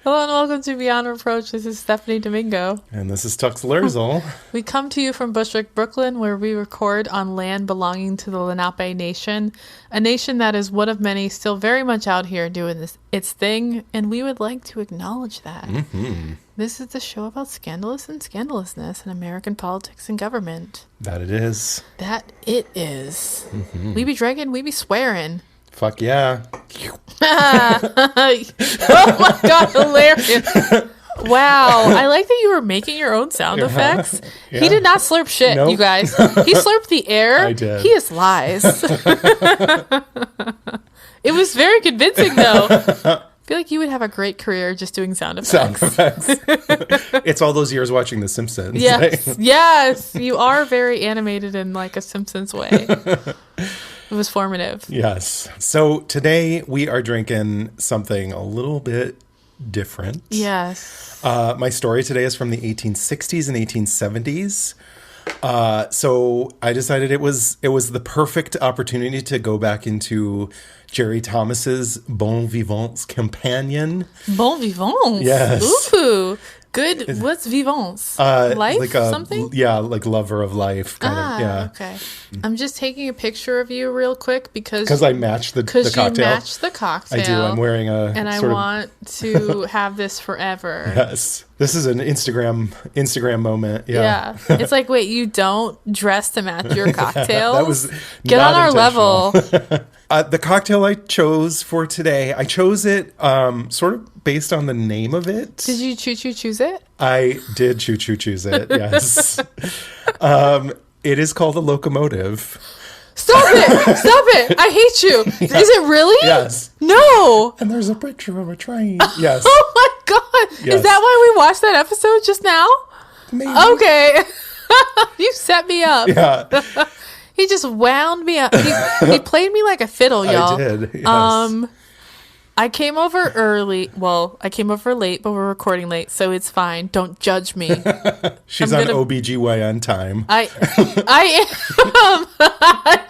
Hello and welcome to Beyond Reproach. This is Stephanie Domingo. And this is Tux Lerzel. We come to you from Bushwick, Brooklyn, where we record on land belonging to the Lenape Nation, a nation that is one of many still very much out here doing its thing, and we would like to acknowledge that. Mm-hmm. This is the show about scandalous and scandalousness in American politics and government. That it is. That it is. Mm-hmm. We be drinking, we be swearing. Fuck yeah. Oh my God, hilarious. Wow. I like that you were making your own sound effects. Yeah. He did not slurp shit, nope. You guys. He slurped the air. I did. He is lies. It was very convincing, though. I feel like you would have a great career just doing sound effects. It's all those years watching The Simpsons. Yes. Yes. You are very animated in like a Simpsons way. It was formative. Yes. So today we are drinking something a little bit different. Yes. My story today is from the 1860s and 1870s. So I decided it was the perfect opportunity to go back into Jerry Thomas's Bon Vivant's Companion. Bon Vivants? Yes. Ooh. Good. What's vivants? Life? Like something? Yeah, like lover of life. Kind of, yeah. Okay. I'm just taking a picture of you real quick because I matched the cocktail. Because you matched the cocktail. I do. I'm wearing a and I want to have this forever. Yes. This is an Instagram moment. Yeah. It's like, wait, you don't dress to match your cocktail? That was Get on our level. The cocktail I chose for today, I chose it sort of based on the name of it. Did you choose it? I did choose it, yes. It is called a Locomotive. Stop it! I hate you. Is it really? Yes. No. And there's a picture of a train. Yes. Oh my God. Yes. Is that why we watched that episode just now? Maybe. Okay. You set me up. Yeah. He just wound me up. He played me like a fiddle, y'all. I did, yes. I came over early. Well, I came over late, but we're recording late, so it's fine. Don't judge me. She's on OBGYN time. I am.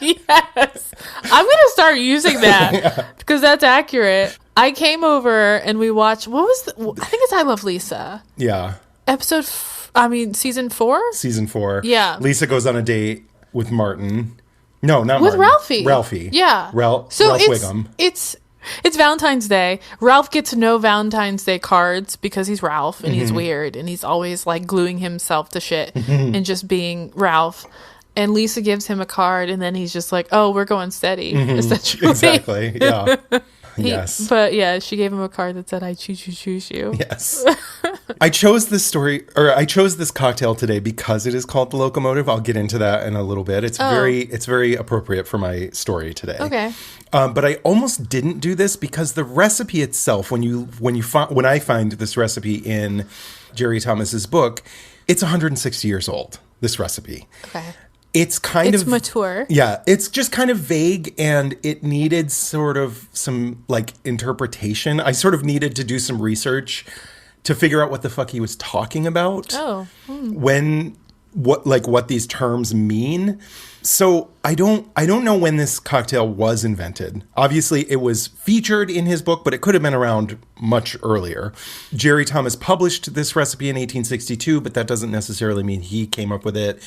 Yes. I'm going to start using that because that's accurate. I came over and we watched, I think it's I Love Lisa. Yeah. Season 4? Season 4. Yeah. Lisa goes on a date with Martin. No, not with Martin. Ralphie. Yeah. Ralph Wiggum. It's Valentine's Day. Ralph gets no Valentine's Day cards because he's Ralph and he's weird and he's always like gluing himself to shit and just being Ralph. And Lisa gives him a card and then he's just like, oh, we're going steady. Essentially. Exactly. Yeah. Yes. But yeah, she gave him a card that said, I choose you. Yes. I chose this cocktail today because it is called the Locomotive. I'll get into that in a little bit. It's very appropriate for my story today. Okay. But I almost didn't do this because the recipe itself, when I find this recipe in Jerry Thomas's book, it's 160 years old, this recipe. Okay. It's mature. Yeah, it's just kind of vague and it needed sort of some like interpretation. I sort of needed to do some research to figure out what the fuck he was talking about. Oh. What these terms mean. So I don't know when this cocktail was invented. Obviously it was featured in his book, but it could have been around much earlier. Jerry Thomas published this recipe in 1862, but that doesn't necessarily mean he came up with it.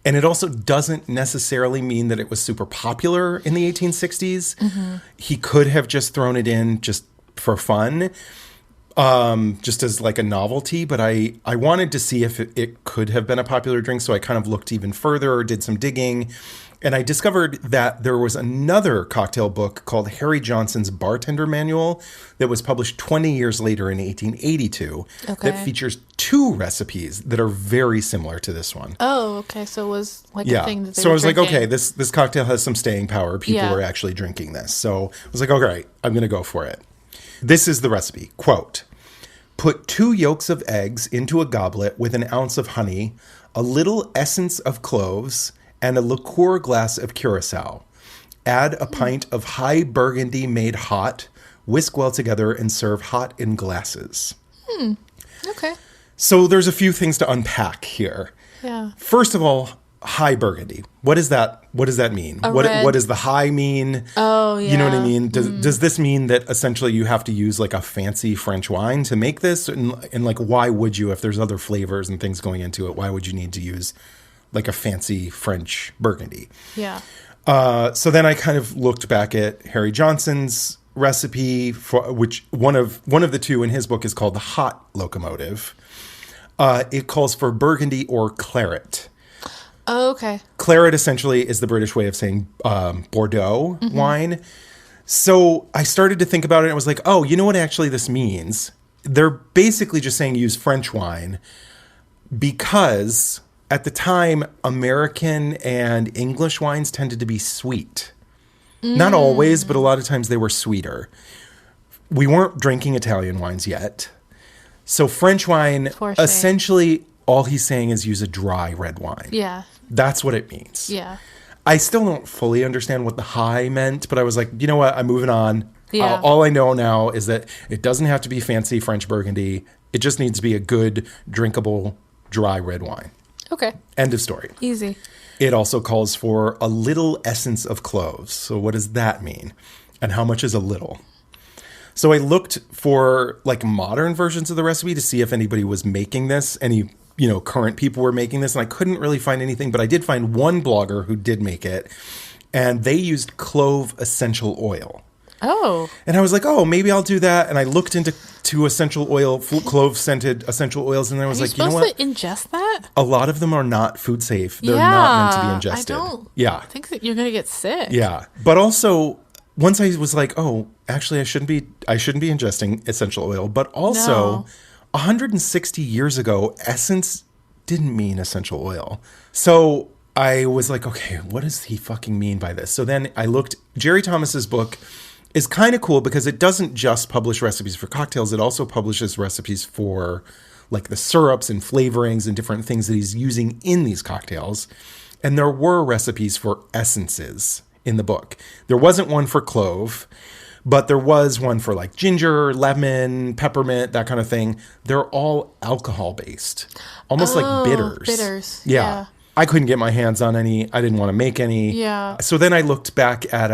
And it also doesn't necessarily mean that it was super popular in the 1860s. Mm-hmm. He could have just thrown it in just for fun, just as like a novelty. But I wanted to see if it could have been a popular drink. So I kind of looked even further, did some digging. And I discovered that there was another cocktail book called Harry Johnson's Bartender Manual that was published 20 years later in 1882 that features 2 recipes that are very similar to this one. Oh, okay. So it was like a thing that they So were I was drinking. like, okay, this cocktail has some staying power. People are actually drinking this. So I was like, all right, I'm going to go for it. This is the recipe. Quote, put 2 yolks of eggs into a goblet with an ounce of honey, a little essence of cloves, and a liqueur glass of Curacao. Add a pint of high Burgundy made hot, whisk well together, and serve hot in glasses. Okay. So there's a few things to unpack here. Yeah. First of all, high Burgundy. What does that mean? Red. What does the high mean? Oh, yeah. You know what I mean? Does this mean that essentially you have to use like a fancy French wine to make this? And like, why would you, if there's other flavors and things going into it, why would you need to use like a fancy French Burgundy? Yeah. So then I kind of looked back at Harry Johnson's recipe, for which one of the two in his book is called the hot locomotive. It calls for Burgundy or claret. Oh, okay. Claret essentially is the British way of saying Bordeaux wine. So I started to think about it and I was like, oh, you know what actually this means? They're basically just saying use French wine because at the time, American and English wines tended to be sweet. Not always, but a lot of times they were sweeter. We weren't drinking Italian wines yet. So French wine, essentially all he's saying is use a dry red wine. Yeah. That's what it means. Yeah. I still don't fully understand what the high meant, but I was like, you know what? I'm moving on. Yeah. All I know now is that it doesn't have to be fancy French Burgundy. It just needs to be a good, drinkable, dry red wine. Okay. End of story. Easy. It also calls for a little essence of cloves. So what does that mean? And how much is a little? So I looked for like modern versions of the recipe to see if anybody was making this, any current people were making this, and I couldn't really find anything, but I did find one blogger who did make it, and they used clove essential oil. Oh. And I was like, oh, maybe I'll do that. And I looked into essential oil, clove-scented essential oils, and I was like, you know what? Supposed to ingest that? A lot of them are not food safe. They're not meant to be ingested. I think that you're going to get sick. Yeah. But also, once I was like, oh, actually, I shouldn't be ingesting essential oil. But also, 160 years ago, essence didn't mean essential oil. So I was like, okay, what does he fucking mean by this? So then I looked. Jerry Thomas's book is kind of cool because it doesn't just publish recipes for cocktails. It also publishes recipes for like the syrups and flavorings and different things that he's using in these cocktails. And there were recipes for essences in the book. There wasn't one for clove, but there was one for like ginger, lemon, peppermint, that kind of thing. They're all alcohol based, almost like bitters. Bitters. Yeah. I couldn't get my hands on any. I didn't want to make any. Yeah. So then I looked back at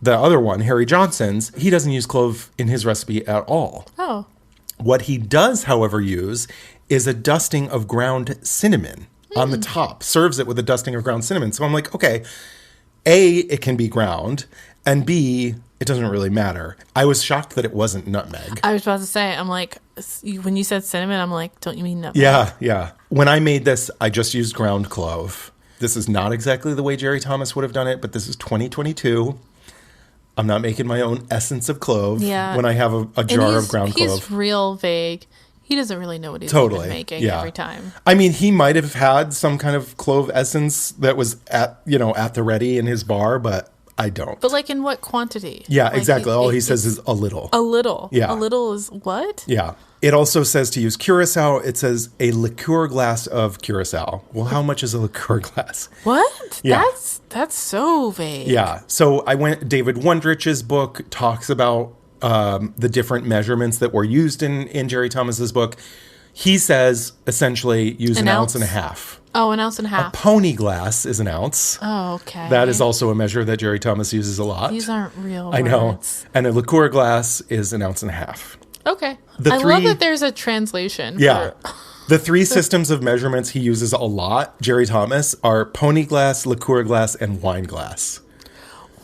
the other one, Harry Johnson's. He doesn't use clove in his recipe at all. Oh. What he does, however, use is a dusting of ground cinnamon on the top. Serves it with a dusting of ground cinnamon. So I'm like, okay, A, it can be ground, and B, it doesn't really matter. I was shocked that it wasn't nutmeg. I was about to say, I'm like, when you said cinnamon, I'm like, don't you mean nutmeg? Yeah. When I made this, I just used ground clove. This is not exactly the way Jerry Thomas would have done it, but this is 2022. I'm not making my own essence of clove when I have a jar of ground clove. He's real vague. He doesn't really know what he's even making every time. I mean, he might have had some kind of clove essence that was at the ready in his bar, but I don't. But like in what quantity? Yeah, like exactly. All he says is a little. A little. Yeah. A little is what? Yeah. It also says to use curacao. It says a liqueur glass of curacao. Well, how much is a liqueur glass? What? Yeah. That's so vague. Yeah. So David Wondrich's book talks about the different measurements that were used in Jerry Thomas's book. He says essentially use an ounce and a half. Oh, an ounce and a half. A pony glass is an ounce. Oh, okay. That is also a measure that Jerry Thomas uses a lot. These aren't real I know. words. And a liqueur glass is an ounce and a half. Okay. I love that there's a translation. Yeah. The three systems of measurements he uses a lot, Jerry Thomas, are pony glass, liqueur glass, and wine glass.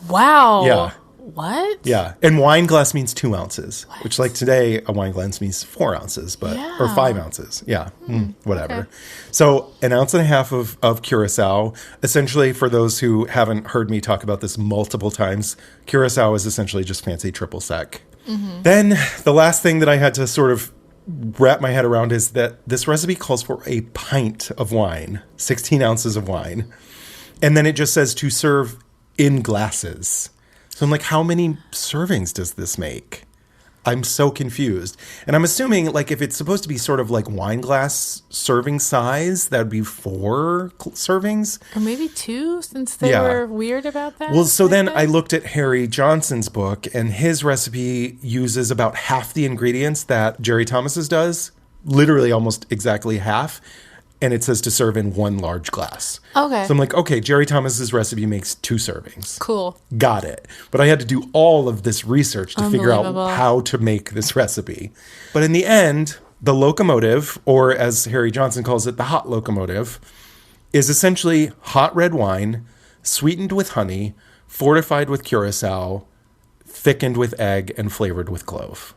Wow. Yeah. What? Yeah. And wine glass means 2 ounces, which like today, a wine glass means 4 ounces, or 5 ounces. Yeah. Whatever. Okay. So an ounce and a half of curacao. Essentially, for those who haven't heard me talk about this multiple times, curacao is essentially just fancy triple sec. Mm-hmm. Then the last thing that I had to sort of wrap my head around is that this recipe calls for a pint of wine, 16 ounces of wine. And then it just says to serve in glasses. So I'm like, how many servings does this make? I'm so confused. And I'm assuming, like, if it's supposed to be sort of like wine glass serving size, that would be 4 servings. Or maybe 2, since they were weird about that. Well, so then I looked at Harry Johnson's book, and his recipe uses about half the ingredients that Jerry Thomas's does. Literally almost exactly half. and it says to serve in 1 large glass. Okay. So I'm like, okay, Jerry Thomas's recipe makes 2 servings. Cool. Got it. But I had to do all of this research to figure out Unbelievable. how to make this recipe. But in the end, the locomotive, or as Harry Johnson calls it, the hot locomotive, is essentially hot red wine, sweetened with honey, fortified with curacao, thickened with egg, and flavored with clove.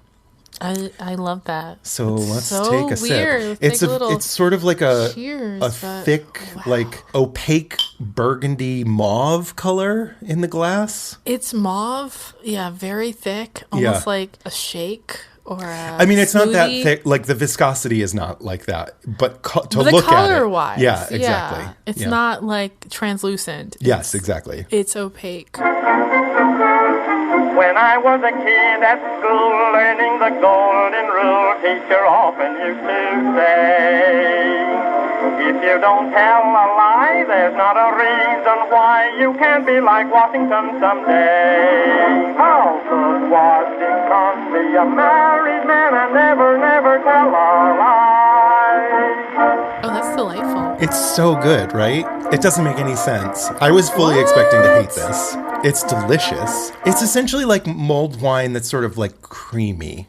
I love that. So let's so take a weird. sip. It's sort of like a Cheers, thick, like opaque burgundy mauve color in the glass. It's mauve. Yeah, very thick. Almost like a shake or a I mean, it's not that smoothie. thick. Like the viscosity is not like that, but to But the look at it, color-wise, yeah, exactly. Yeah, it's Yeah. not like translucent. Yes, exactly. It's opaque. When I was a kid at school learning the golden rule, teacher often used to say, if you don't tell a lie, there's not a reason why you can't be like Washington someday. How could Washington be a married man and never, never tell a lie? Oh, that's delightful. It's so good, right? It doesn't make any sense. I was fully expecting to hate this. It's delicious. It's essentially like mulled wine that's sort of like creamy.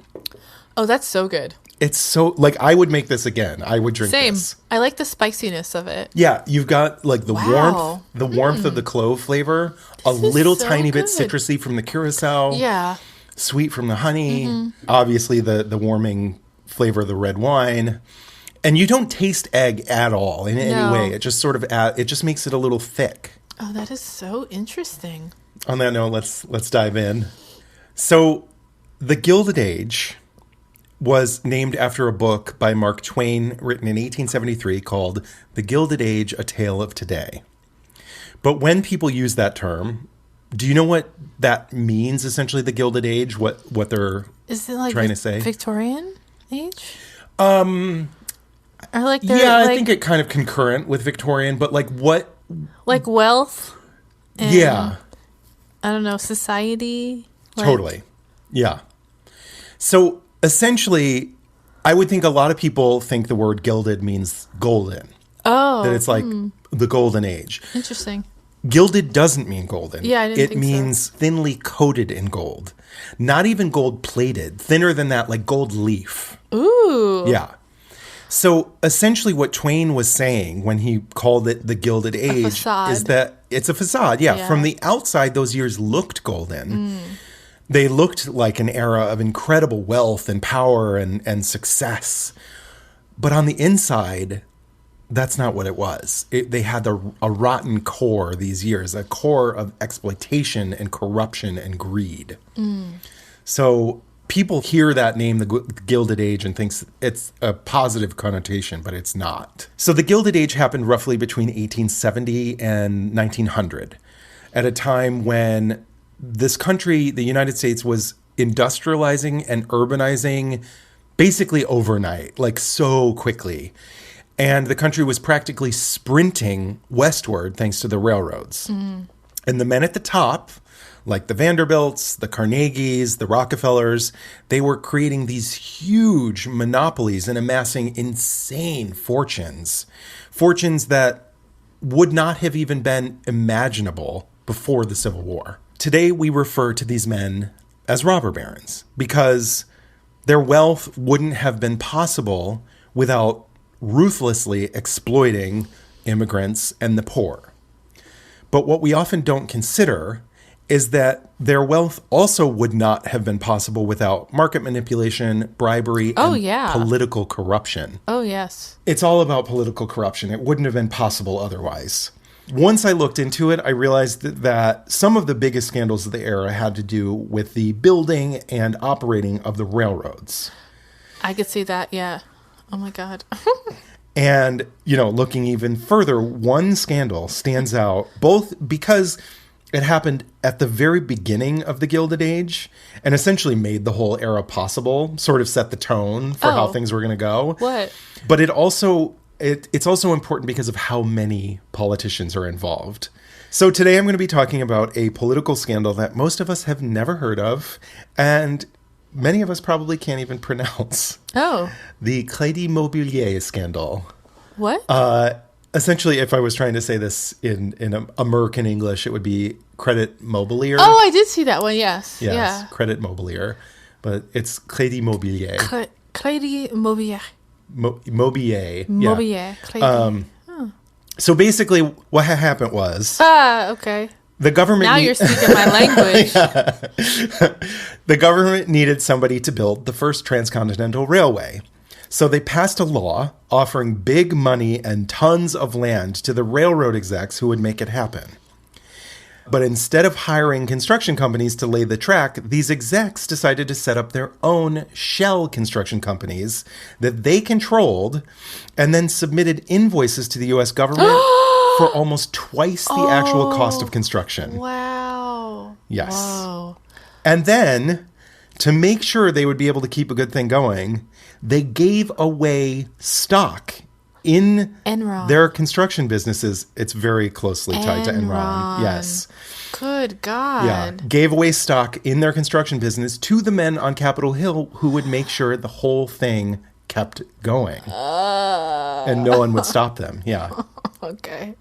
Oh, that's so good. It's so, like, I would make this again. I would drink Same. this. I like the spiciness of it. Yeah, you've got like the Wow. warmth of the clove flavor, a This is little so tiny bit good. citrusy from the curacao, Yeah. sweet from the honey, obviously the warming flavor of the red wine. And you don't taste egg at all in any No. way. It just sort of it just makes it a little thick. Oh, that is so interesting. On that note, let's dive in. So, The Gilded Age was named after a book by Mark Twain written in 1873 called The Gilded Age, A Tale of Today. But when people use that term, do you know what that means, essentially, the Gilded Age? What they're Is it like trying to say? Victorian age? Or like they're Yeah, I like, think it kind of concurrent with Victorian, but like what? like wealth and, Yeah. I don't know, society. Like, Totally. Yeah. So essentially, I would think a lot of people think the word gilded means golden, Oh, that it's like the golden age. interesting. Gilded doesn't mean golden. Yeah, I didn't It think so. means thinly coated in gold. Not even gold plated, thinner than that, like gold leaf. Ooh. Yeah. So essentially what Twain was saying when he called it the Gilded Age facade. is that it's a facade. Yeah. Yeah. From the outside, those years looked golden. They looked like an era of incredible wealth and power and success. But on the inside, that's not what it was. They had a rotten core these years, a core of exploitation and corruption and greed. So people hear that name, the Gilded Age, and thinks it's a positive connotation, but it's not. So the Gilded Age happened roughly between 1870 and 1900, at a time when this country, the United States, was industrializing and urbanizing basically overnight, like so quickly. And the country was practically sprinting westward thanks to the railroads. And the men at the top, like the Vanderbilts, the Carnegies, the Rockefellers, they were creating these huge monopolies and amassing insane fortunes. Fortunes that would not have even been imaginable before the Civil War. Today, we refer to these men as robber barons because their wealth wouldn't have been possible without ruthlessly exploiting immigrants and the poor. But what we often don't consider is that their wealth also would not have been possible without market manipulation, bribery, and yeah. political corruption. Oh, yes. It's all about political corruption. It wouldn't have been possible otherwise. Once I looked into it, I realized that some of the biggest scandals of the era had to do with the building and operating of the railroads. I could see that, yeah. Oh, my God. And, looking even further, one scandal stands out both because it happened at the very beginning of the Gilded Age and essentially made the whole era possible, sort of set the tone for how Oh. things were going to go. What? But it's also important because of how many politicians are involved. So today I'm going to be talking about a political scandal that most of us have never heard of, and many of us probably can't even pronounce. Oh. The Crédit Mobilier Scandal. What? Essentially, if I was trying to say this in American English, it would be Credit Mobilier. Oh, I did see that one. Yes. Yes, Yeah. Credit Mobilier. But it's Crédit Mobilier. Crédit Mobilier. Mobilier. Mobilier. Yeah. Crédit. So basically, what happened was... Okay. The government... Now you're speaking my language. The government needed somebody to build the first transcontinental railway. So they passed a law offering big money and tons of land to the railroad execs who would make it happen. But instead of hiring construction companies to lay the track, these execs decided to set up their own shell construction companies that they controlled and then submitted invoices to the U.S. government for almost twice the actual cost of construction. Wow. Yes. Whoa. And then, to make sure they would be able to keep a good thing going, they gave away stock in Enron. their construction businesses. It's very closely tied to Enron. Yes. Good God. Yeah. Gave away stock in their construction business to the men on Capitol Hill who would make sure the whole thing kept going. And no one would stop them. Yeah. Okay.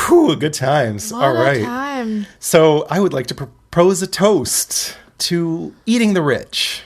Whew, good times. All right. Time. So I would like to propose a toast to eating the rich.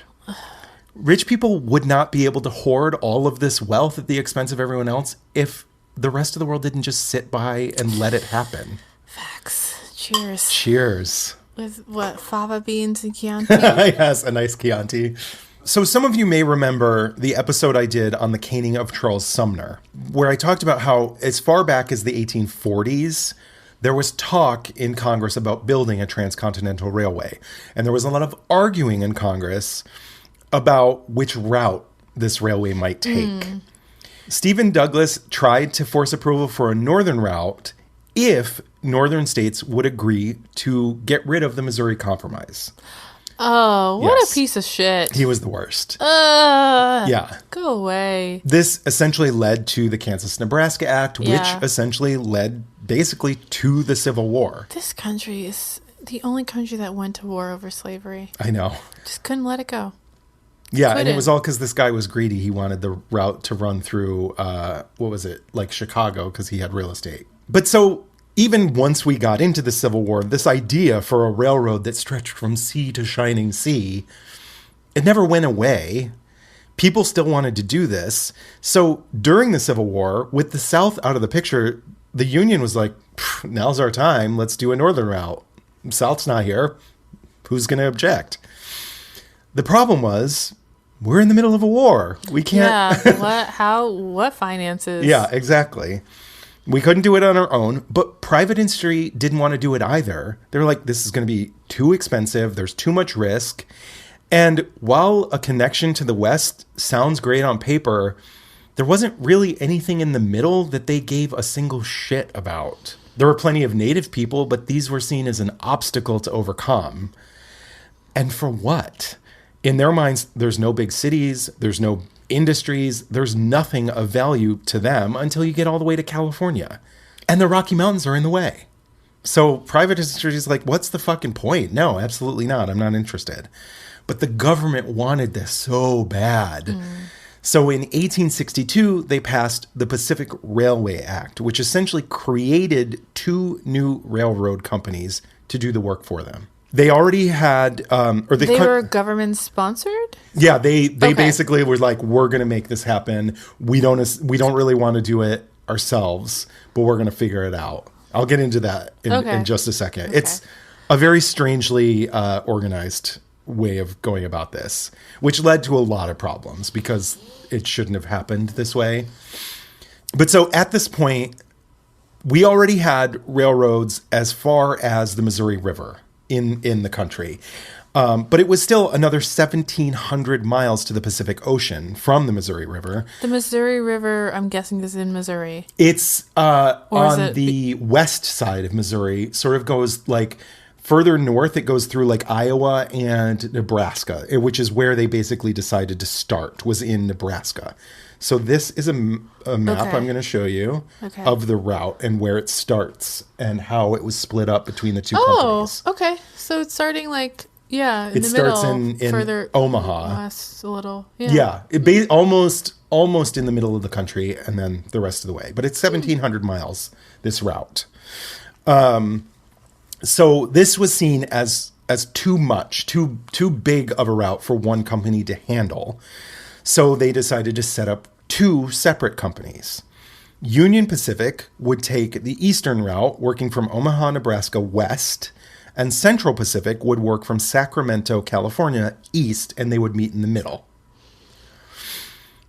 Rich people would not be able to hoard all of this wealth at the expense of everyone else if the rest of the world didn't just sit by and let it happen. Facts. Cheers. Cheers. With what? Fava beans and Chianti? Yes, a nice Chianti. So some of you may remember the episode I did on the caning of Charles Sumner, where I talked about how as far back as the 1840s, there was talk in Congress about building a transcontinental railway. And there was a lot of arguing in Congress about which route this railway might take. Stephen Douglas tried to force approval for a northern route if northern states would agree to get rid of the Missouri Compromise. Oh, what Yes. a piece of shit. He was the worst. Yeah. Go away. This essentially led to the Kansas-Nebraska Act, Yeah. which essentially led basically to the Civil War. This country is the only country that went to war over slavery. I know. Just couldn't let it go. Yeah, and it Couldn't. was all because this guy was greedy. He wanted the route to run through, what was it, like Chicago, because he had real estate. But so even once we got into the Civil War, this idea for a railroad that stretched from sea to shining sea, it never went away. People still wanted to do this. So during the Civil War, with the South out of the picture, the Union was like, now's our time. Let's do a northern route. South's not here. Who's going to object? The problem was, we're in the middle of a war. We can't. Yeah. What finances? Yeah, exactly. We couldn't do it on our own, but private industry didn't want to do it either. They were like, this is going to be too expensive. There's too much risk. And while a connection to the West sounds great on paper, there wasn't really anything in the middle that they gave a single shit about. There were plenty of native people, but these were seen as an obstacle to overcome. And for what? In their minds, there's no big cities, there's no industries, there's nothing of value to them until you get all the way to California. And the Rocky Mountains are in the way. So private industry is like, what's the fucking point? No, absolutely not. I'm not interested. But the government wanted this so bad. So in 1862, they passed the Pacific Railway Act, which essentially created 2 new railroad companies to do the work for them. They already had, They were government sponsored? Yeah, they Okay. basically were like, we're going to make this happen. We don't really want to do it ourselves, but we're going to figure it out. I'll get into that in just a second. Okay. It's a very strangely organized way of going about this, which led to a lot of problems because it shouldn't have happened this way. But so at this point, we already had railroads as far as the Missouri River in the country. But it was still another 1,700 miles to the Pacific Ocean from the Missouri River. The Missouri River, I'm guessing, is in Missouri. It's on the west side of Missouri, sort of goes like further north. It goes through like Iowa and Nebraska, which is where they basically decided to start, was in Nebraska. So this is a map Okay. I'm going to show you Okay. of the route and where it starts and how it was split up between the two Oh, companies. okay. So it's starting like Yeah, in It the starts middle, in further Omaha. west a little. Yeah, almost in the middle of the country, and then the rest of the way. But it's 1,700 miles, this route. So this was seen as too much, too big of a route for one company to handle. So they decided to set up two separate companies. Union Pacific would take the eastern route, working from Omaha, Nebraska west, and Central Pacific would work from Sacramento, California east, and they would meet in the middle.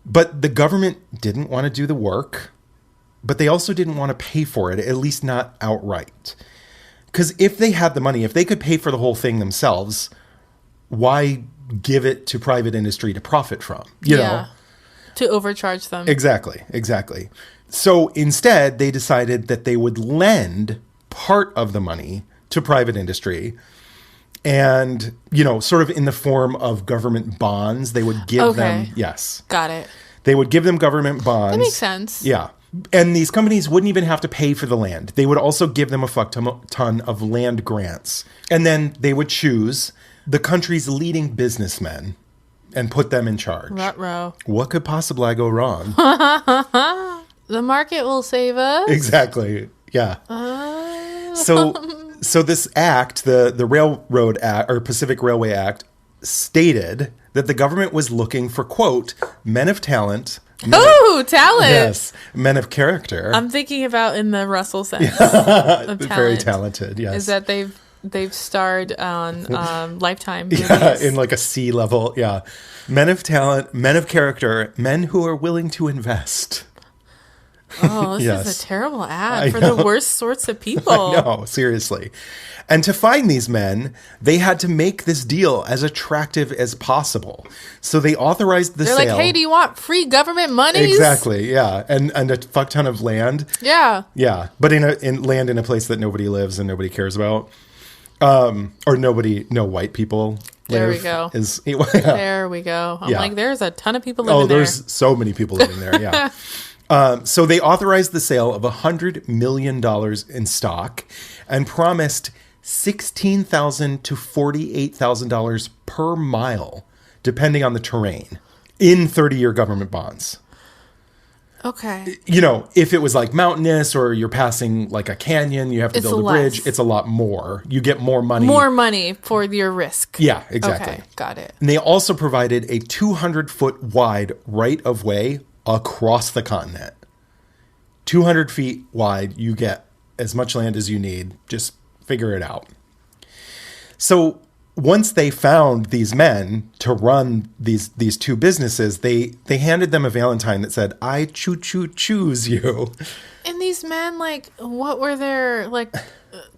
But the government didn't want to do the work, but they also didn't want to pay for it, at least not outright. Because if they had the money, if they could pay for the whole thing themselves, why give it to private industry to profit from? You know? To overcharge them. Exactly. So instead, they decided that they would lend part of the money to private industry. And, sort of in the form of government bonds, they would give them, yes. Got it. They would give them government bonds. That makes sense. Yeah. And these companies wouldn't even have to pay for the land. They would also give them a fuck ton of land grants. And then they would choose the country's leading businessmen and put them in charge. Ruh-roh. What could possibly go wrong? The market will save us. Exactly. Yeah. So this act, the Railroad Act or Pacific Railway Act, stated that the government was looking for, quote, men of talent. Talent. Yes. Men of character. I'm thinking about in the Russell sense of talent. Very talented, yes. Is that they've starred on Lifetime movies. Yeah, in like a C level. Yeah. Men of talent, men of character, men who are willing to invest. Oh, this Yes. is a terrible ad for the worst sorts of people. No, seriously. And to find these men, they had to make this deal as attractive as possible. So they authorized the They're sale. like, hey, do you want free government monies? Exactly, yeah. And a fuck ton of land. Yeah. Yeah. But in land in a place that nobody lives and nobody cares about. Or no white people There live. we go. There we go. I'm Yeah. like, there's a ton of people living there. Oh, there's so many people living there, yeah. So they authorized the sale of $100 million in stock and promised $16,000 to $48,000 per mile, depending on the terrain, in 30-year government bonds. Okay. If it was like mountainous or you're passing like a canyon, you have to build a bridge, it's a lot more. You get more money. More money for your risk. Yeah, exactly. Okay, got it. And they also provided a 200-foot wide right-of-way across the continent. 200 feet wide, you get as much land as you need. Just figure it out. So once they found these men to run these two businesses, they handed them a valentine that said, I choose you. And these men, like, what were their, like,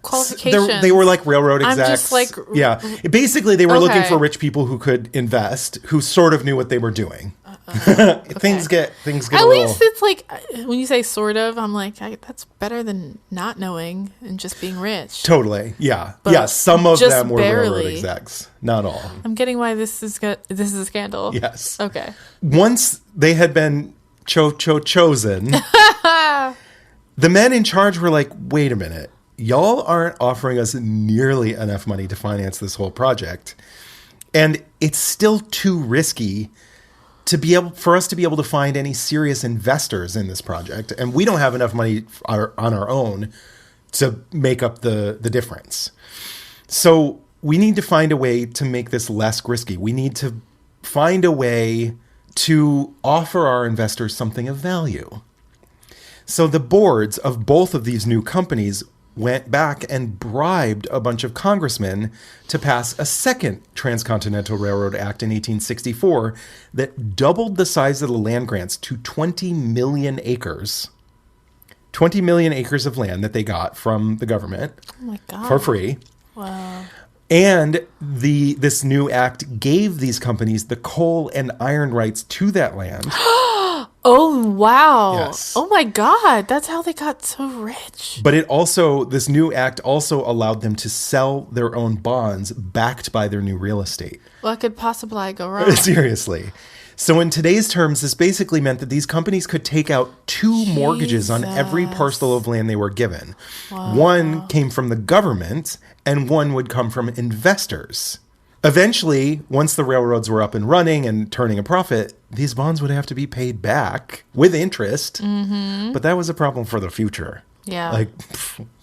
qualifications? They were like railroad execs. I'm just like... Yeah. Basically, they were looking Okay. for rich people who could invest, who sort of knew what they were doing. Things get At a little... least it's like, when you say sort of, I'm like, that's better than not knowing and just being rich. Totally. Yeah. But yeah. Some of just them were railroad barely. execs. Not all. I'm getting why this is a scandal. Yes. Okay. Once they had been chosen, the men in charge were like, wait a minute. Y'all aren't offering us nearly enough money to finance this whole project. And it's still too risky for us to be able to find any serious investors in this project. And we don't have enough money on our own to make up the difference. So we need to find a way to make this less risky. We need to find a way to offer our investors something of value. So the boards of both of these new companies went back and bribed a bunch of congressmen to pass a second Transcontinental Railroad Act in 1864 that doubled the size of the land grants to 20 million acres. 20 million acres of land that they got from the government for free. Wow. And this new act gave these companies the coal and iron rights to that land. Oh, wow. Yes. Oh, my God. That's how they got so rich. But this new act also allowed them to sell their own bonds backed by their new real estate. What could possibly go wrong? Seriously. So in today's terms, this basically meant that these companies could take out two mortgages on every parcel of land they were given. Wow. One came from the government and one would come from investors. Eventually, once the railroads were up and running and turning a profit, these bonds would have to be paid back with interest. Mm-hmm. But that was a problem for the future. Yeah. Like,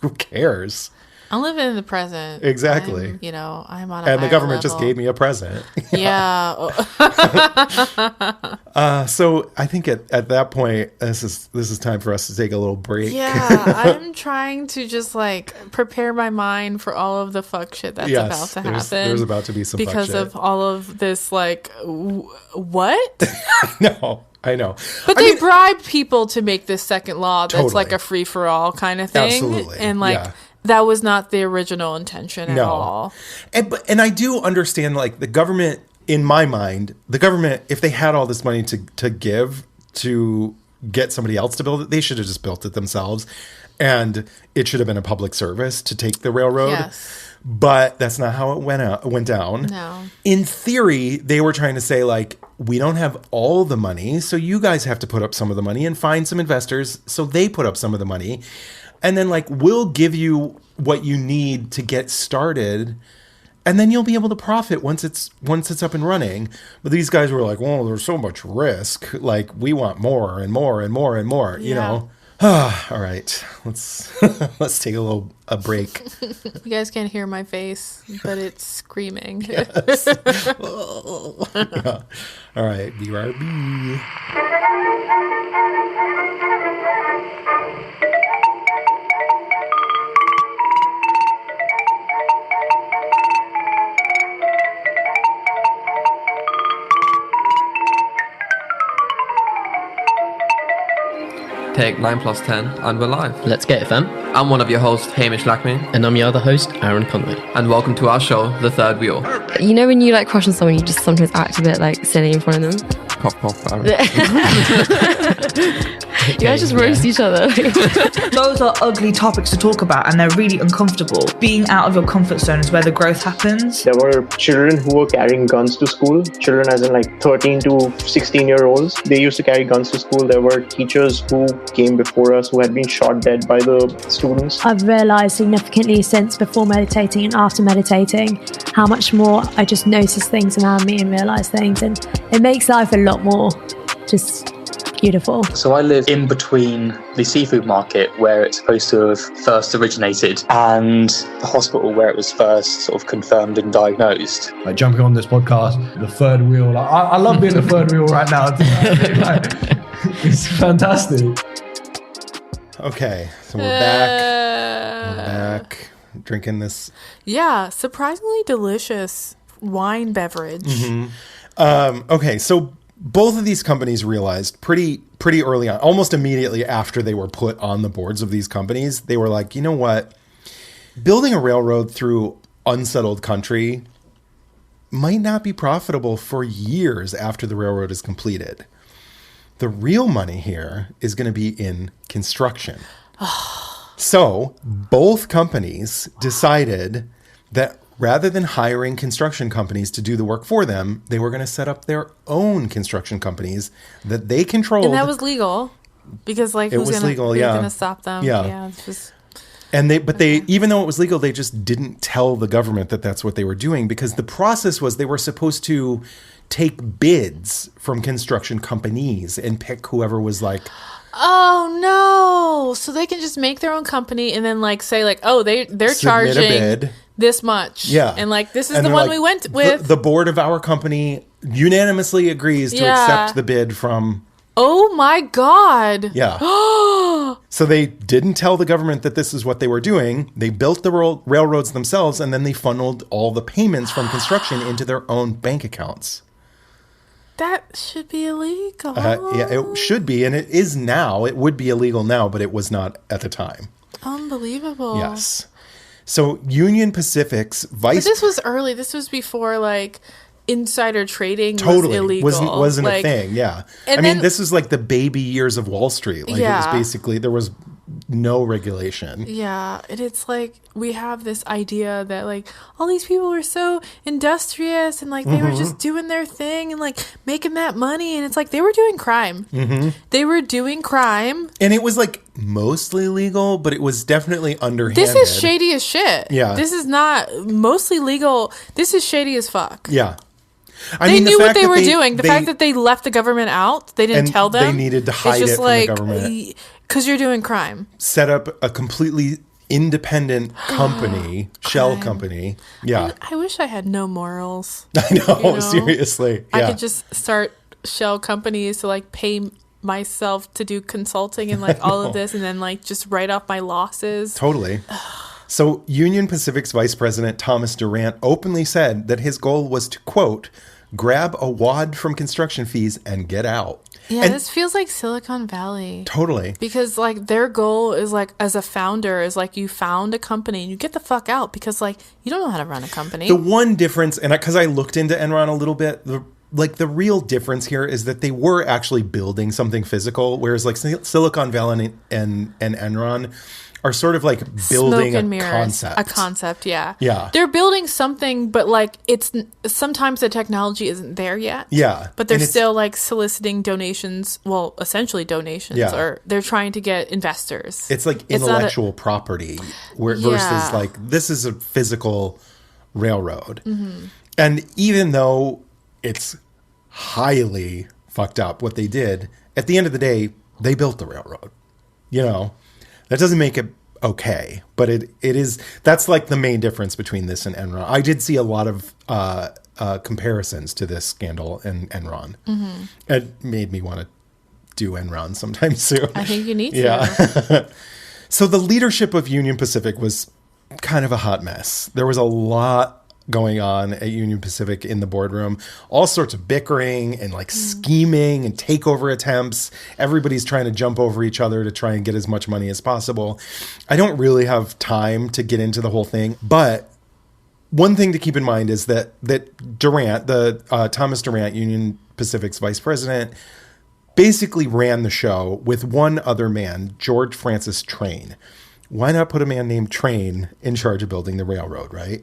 who cares? I'm living in the present. Exactly. I'm on a And the higher government level. just gave me a present. Yeah. So I think at that point, this is time for us to take a little break. Yeah. I'm trying to just like prepare my mind for all of the fuck shit that's about to happen. There's about to be some fuck because shit. of all of this like what? No. I know. But they bribe people to make this second law that's Totally. like a free for all kind of thing. Absolutely. And like that was not the original intention at all. And I do understand, like, the government, in my mind, the government, if they had all this money to give to get somebody else to build it, they should have just built it themselves. And it should have been a public service to take the railroad. Yes. But that's not how it went down. No. In theory, they were trying to say, like, we don't have all the money, so you guys have to put up some of the money and find some investors, so they put up some of the money. And then, like, we'll give you what you need to get started, and then you'll be able to profit once it's up and running. But these guys were like, well, there's so much risk. Like, we want more and more and more and more, you know? All right, let's take a break. You guys can't hear my face, but it's screaming. Yes. Yeah. All right, BRB. Take 9 plus 10, and we're live. Let's get it, fam. I'm one of your hosts, Hamish Lackman, And I'm your other host, Aaron Conway. and welcome to our show, The Third Wheel. You know when you like crush on someone, you just sometimes act a bit like silly in front of them? Pop, pop, Aaron. You guys just roast each other. Those are ugly topics to talk about and they're really uncomfortable. Being out of your comfort zone is where the growth happens. There were children who were carrying guns to school. Children as in like 13 to 16-year-olds. They used to carry guns to school. There were teachers who came before us who had been shot dead by the students. I've realised significantly since before meditating and after meditating how much more I just notice things around me and realise things, and it makes life a lot more just beautiful. So I live in between the seafood market where it's supposed to have first originated and the hospital where it was first sort of confirmed and diagnosed. Like jumping on this podcast, the third wheel. Like, I love being the third wheel right now. Like, it's fantastic. Okay, so we're back. We're back drinking this. Yeah, surprisingly delicious wine beverage. Okay, so both of these companies realized pretty early on, almost immediately after they were put on the boards of these companies, they were like, you know what? Building a railroad through unsettled country might not be profitable for years after the railroad is completed. The real money here is going to be in construction. So both companies decided that rather than hiring construction companies to do the work for them, they were going to set up their own construction companies that they controlled. And that was legal because like It was legal, yeah. going to stop them? Yeah. It's just, And they even though it was legal, they just didn't tell the government that that's what they were doing, because the process was they were supposed to take bids from construction companies and pick whoever was like, oh no! So they can just make their own company and then like say like, oh, they're submit a charging bid. this much, Yeah. and like this is And the they're one like, we went with. The board of our company unanimously agrees to Yeah. accept the bid from. Oh my god! Yeah. So they didn't tell the government that this is what they were doing. They built the railroads themselves, and then they funneled all the payments from construction into their own bank accounts. That should be illegal. Yeah, it should be, and it is now. It would be illegal now, but it was not at the time. Unbelievable. Yes. So Union Pacific's But vice this was early. This was before like insider trading totally was illegal. wasn't like, a thing. Yeah, and I mean, then- this is like the baby years of Wall Street. Like it Yeah. was basically there was no regulation. Yeah, and it's like we have this idea that like all these people were so industrious and like they were just doing their thing and like making that money, and it's like they were doing crime. They were doing crime, and it was like mostly legal, but it was definitely underhanded. This is shady as shit. Yeah, this is not mostly legal. This is shady as fuck. Yeah. They knew what they were doing. The fact that they left the government out, they didn't tell them. They needed to hide it from the government. Because you're doing crime. Set up a completely independent company, shell company. Yeah. I wish I had no morals. I know, seriously. Yeah. I could just start shell companies to like pay myself to do consulting and like all of this and then like just write off my losses. Totally. So Union Pacific's vice president, Thomas Durant, openly said that his goal was to, quote, grab a wad from construction fees and get out. Yeah, and this feels like Silicon Valley. Totally. Because like their goal is like, as a founder, is like you found a company and you get the fuck out because like you don't know how to run a company. The one difference, and because I looked into Enron a little bit, the real difference here is that they were actually building something physical, whereas like Silicon Valley and Enron are sort of like building a concept. A concept, yeah. Yeah. They're building something, but like it's sometimes the technology isn't there yet. Yeah. But they're still like soliciting donations, well, essentially donations, or they're trying to get investors. It's like intellectual property versus like this is a physical railroad. And even though it's highly fucked up what they did, at the end of the day, they built the railroad. You know? That doesn't make it okay, but it is. That's like the main difference between this and Enron. I did see a lot of comparisons to this scandal and Enron. It made me want to do Enron sometime soon. I think you need to. Yeah. So the leadership of Union Pacific was kind of a hot mess. There was a lot going on at Union Pacific in the boardroom, all sorts of bickering and like scheming and takeover attempts. Everybody's trying to jump over each other to try and get as much money as possible. I don't really have time to get into the whole thing, but one thing to keep in mind is that Durant, Thomas Durant, Union Pacific's vice president, basically ran the show with one other man, George Francis Train. Why not put a man named Train in charge of building the railroad, right?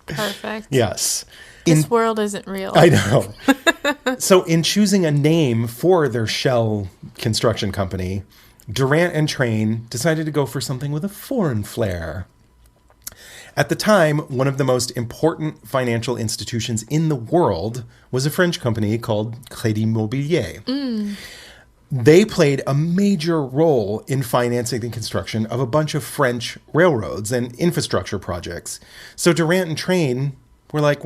Perfect. Yes. This world isn't real. I know. So in choosing a name for their shell construction company, Durant and Train decided to go for something with a foreign flair. At the time, one of the most important financial institutions in the world was a French company called Crédit Mobilier. They played a major role in financing the construction of a bunch of French railroads and infrastructure projects. So Durant and Train were like,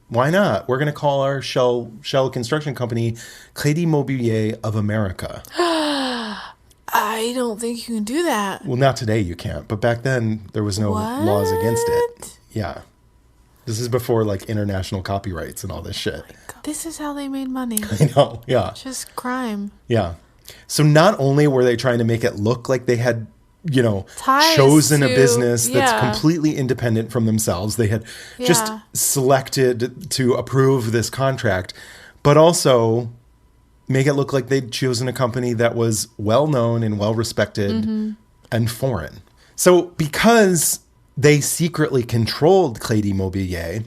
why not? We're going to call our shell construction company Crédit Mobilier of America. I don't think you can do that. Well, not today you can't, but back then there was no laws against it. Yeah. This is before like international copyrights and all this shit. This is how they made money. I know, yeah. Just crime. Yeah. So not only were they trying to make it look like they had, chosen a business that's completely independent from themselves, they had just selected to approve this contract, but also make it look like they'd chosen a company that was well-known and well-respected and foreign. So because they secretly controlled Crédit Mobilier,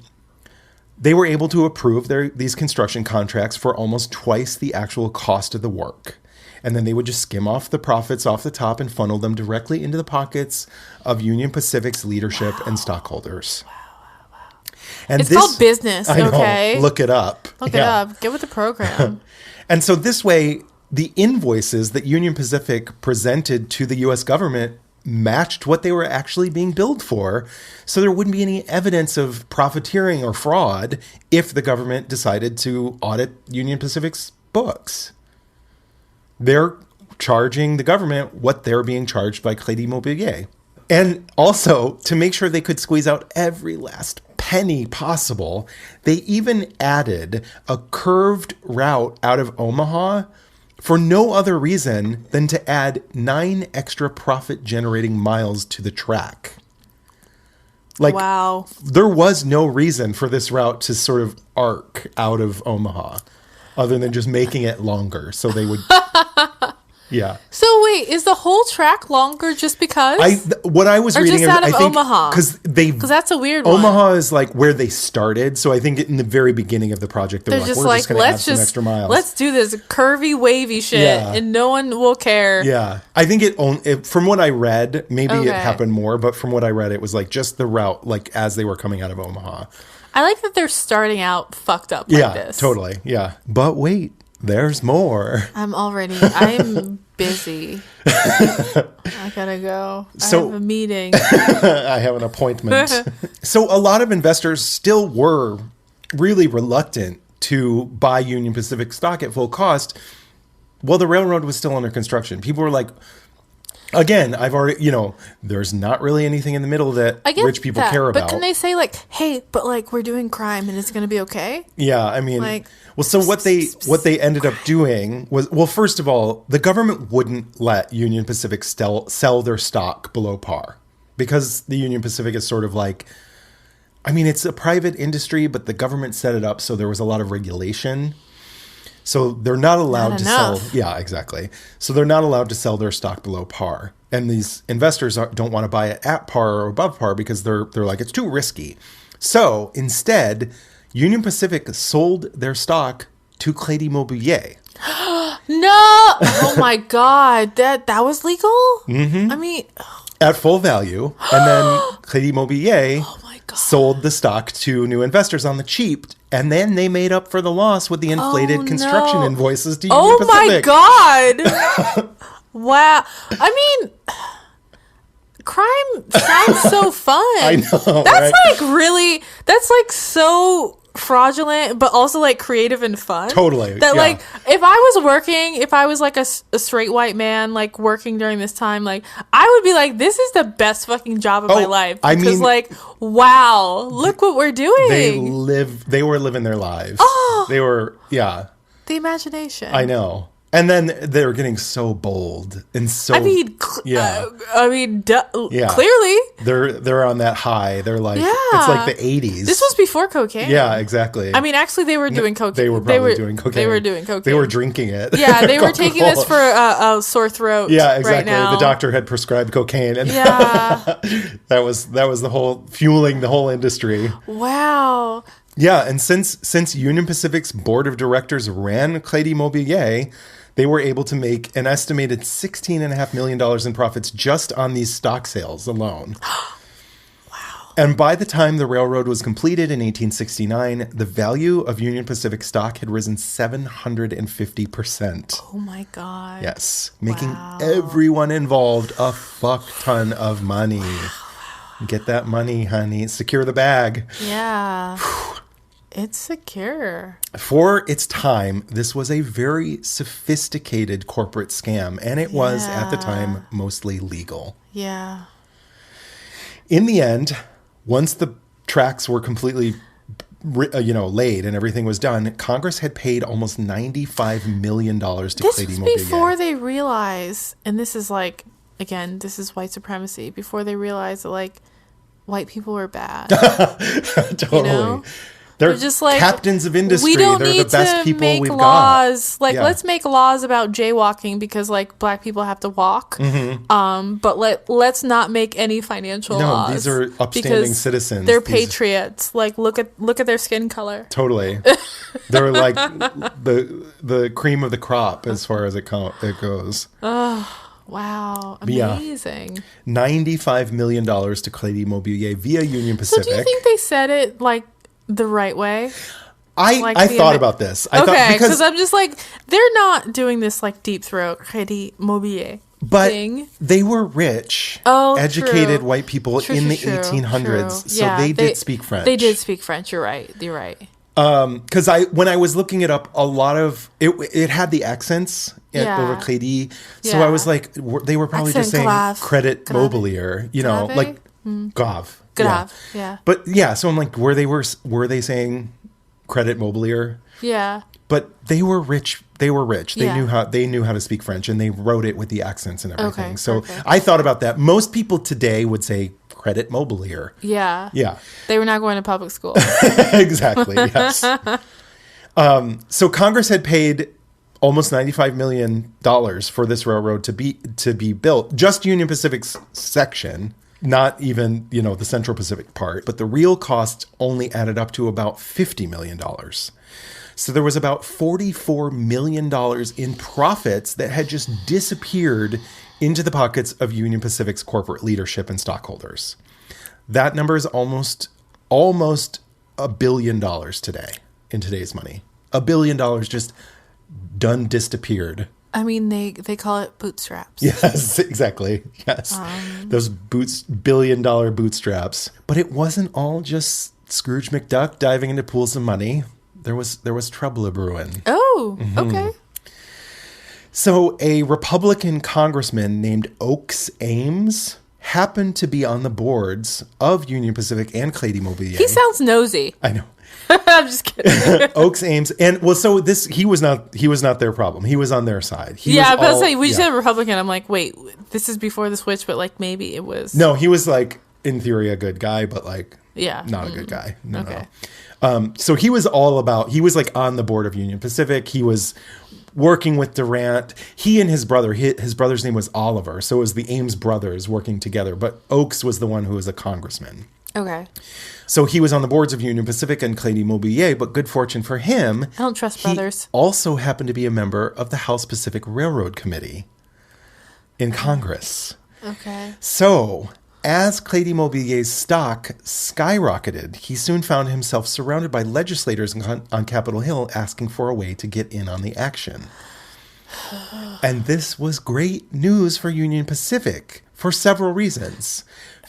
they were able to approve these construction contracts for almost twice the actual cost of the work. And then they would just skim off the profits off the top and funnel them directly into the pockets of Union Pacific's leadership and stockholders. And it's called business, okay? Look it up. Look it up. Get with the program. And so this way, the invoices that Union Pacific presented to the U.S. government matched what they were actually being billed for. So there wouldn't be any evidence of profiteering or fraud if the government decided to audit Union Pacific's books. They're charging the government what they're being charged by Crédit Mobilier. And also, to make sure they could squeeze out every last penny possible, they even added a curved route out of Omaha for no other reason than to add 9 extra profit-generating miles to the track. Wow. There was no reason for this route to sort of arc out of Omaha, other than just making it longer so they would... Yeah. So wait, is the whole track longer just because? What I was or reading just out is, of I think, Omaha? because that's a weird one. Omaha is like where they started. So I think in the very beginning of the project, They're we're just just going to add some let's extra miles. Let's do this curvy, wavy shit, Yeah. and no one will care. Yeah, I think from what I read, maybe it happened more, but from what I read, it was like just the route, like as they were coming out of Omaha. I like that they're starting out fucked up like this. Yeah, totally. Yeah, but wait, there's more. I am busy. I gotta go. I have a meeting. I have an appointment. So a lot of investors still were really reluctant to buy Union Pacific stock at full cost while the railroad was still under construction. People were like, again, I've already, there's not really anything in the middle that rich people care about. But can they say like, hey, but like we're doing crime and it's going to be okay? Yeah, I mean, like, so what they ended up doing was, well, first of all, the government wouldn't let Union Pacific sell their stock below par because the Union Pacific is sort of like, I mean, it's a private industry, but the government set it up so there was a lot of regulation. So they're not allowed to sell. Yeah, exactly. So they're not allowed to sell their stock below par. And these investors don't want to buy it at par or above par because they're like, it's too risky. So instead, Union Pacific sold their stock to Crédit Mobilier. No! Oh my God. That was legal? Mm-hmm. I mean... At full value. And then Crédit Mobilier sold the stock to new investors on the cheap. And then they made up for the loss with the inflated construction invoices to Union Pacific. Oh my God! Wow. I mean, crime sounds so fun. I know. That's that's like so fraudulent, but also like creative and fun. Totally. That like, if I was like a straight white man, like working during this time, like I would be like, this is the best fucking job of my life. Because like, wow, look what we're doing. They were living their lives. Oh. They were, yeah. The imagination. I know. And then they're getting so bold and so. Clearly, they're on that high. They're like, it's like the 80s. This was before cocaine. Yeah, exactly. I mean, actually, they were doing cocaine. They were probably doing cocaine. They were doing cocaine. They were drinking it. Yeah, they were taking this for a sore throat. Yeah, exactly. Right now. The doctor had prescribed cocaine, and that was the whole fueling the whole industry. Wow. Yeah, and since Union Pacific's board of directors ran Crédit Mobilier, they were able to make an estimated $16.5 million in profits just on these stock sales alone. Wow. And by the time the railroad was completed in 1869, the value of Union Pacific stock had risen 750%. Oh my God. Yes, making everyone involved a fuck ton of money. Wow. Get that money, honey. Secure the bag. Yeah. It's secure. For its time, this was a very sophisticated corporate scam, and it was, at the time, mostly legal. Yeah. In the end, once the tracks were completely laid and everything was done, Congress had paid almost $95 million to Crédit Mobilier. Before they realized, and this is like, again, this is white supremacy, before they realized that, like, white people were bad. Totally. They're just like captains of industry. They're the best people we've laws. got. Let's make laws about jaywalking because like black people have to walk. Mm-hmm. But let's not make any financial laws. No, these are upstanding citizens. They're patriots. Like look at their skin color. Totally. They're like the cream of the crop as far as it goes. Oh. Wow. Amazing. Yeah. $95 million to Crédit Mobilier via Union Pacific. So do you think they said it like the right way? I thought about this. Because I'm just like, they're not doing this like deep throat Crédit Mobilier thing. They were rich, educated white people in the 1800s. So they did speak French. They did speak French. You're right. Because when I was looking it up, a lot of it had the accents over Crédit. So I was like, they were probably just saying Credit Mobilier, like Grave. Yeah. But so I'm like, were they saying Credit Mobilier? Yeah. But they were rich. They knew how to speak French, and they wrote it with the accents and everything. Okay, so perfect. I thought about that. Most people today would say Credit Mobilier. Yeah. Yeah. They were not going to public school. Exactly. Yes. So Congress had paid almost $95 million for this railroad to be built. Just Union Pacific's section, not even, the Central Pacific part. But the real cost only added up to about $50 million. So there was about $44 million in profits that had just disappeared into the pockets of Union Pacific's corporate leadership and stockholders. That number is almost $1 billion today in today's money. $1 billion just done disappeared. I mean, they call it bootstraps. Yes, exactly. Yes. Those billion-dollar bootstraps. But it wasn't all just Scrooge McDuck diving into pools of money. There was trouble a-brewing. Oh, okay. So a Republican congressman named Oakes Ames happened to be on the boards of Union Pacific and Crédit Mobilier. He sounds nosy. I know. I'm just kidding. Oakes Ames, and he was not their problem. He was on their side. I was about to say, we said Republican. I'm like, wait, this is before the switch, but like maybe it was. No, he was like in theory a good guy, but like not a good guy. No. So he was like on the board of Union Pacific. He was working with Durant. He and his brother, his brother's name was Oliver. So it was the Ames brothers working together. But Oakes was the one who was a congressman. Okay. So he was on the boards of Union Pacific and Crédit Mobilier, but good fortune for him. I don't trust brothers. He also happened to be a member of the House Pacific Railroad Committee in Congress. Okay. So as Crédit Mobilier's stock skyrocketed, he soon found himself surrounded by legislators on Capitol Hill asking for a way to get in on the action. And this was great news for Union Pacific for several reasons.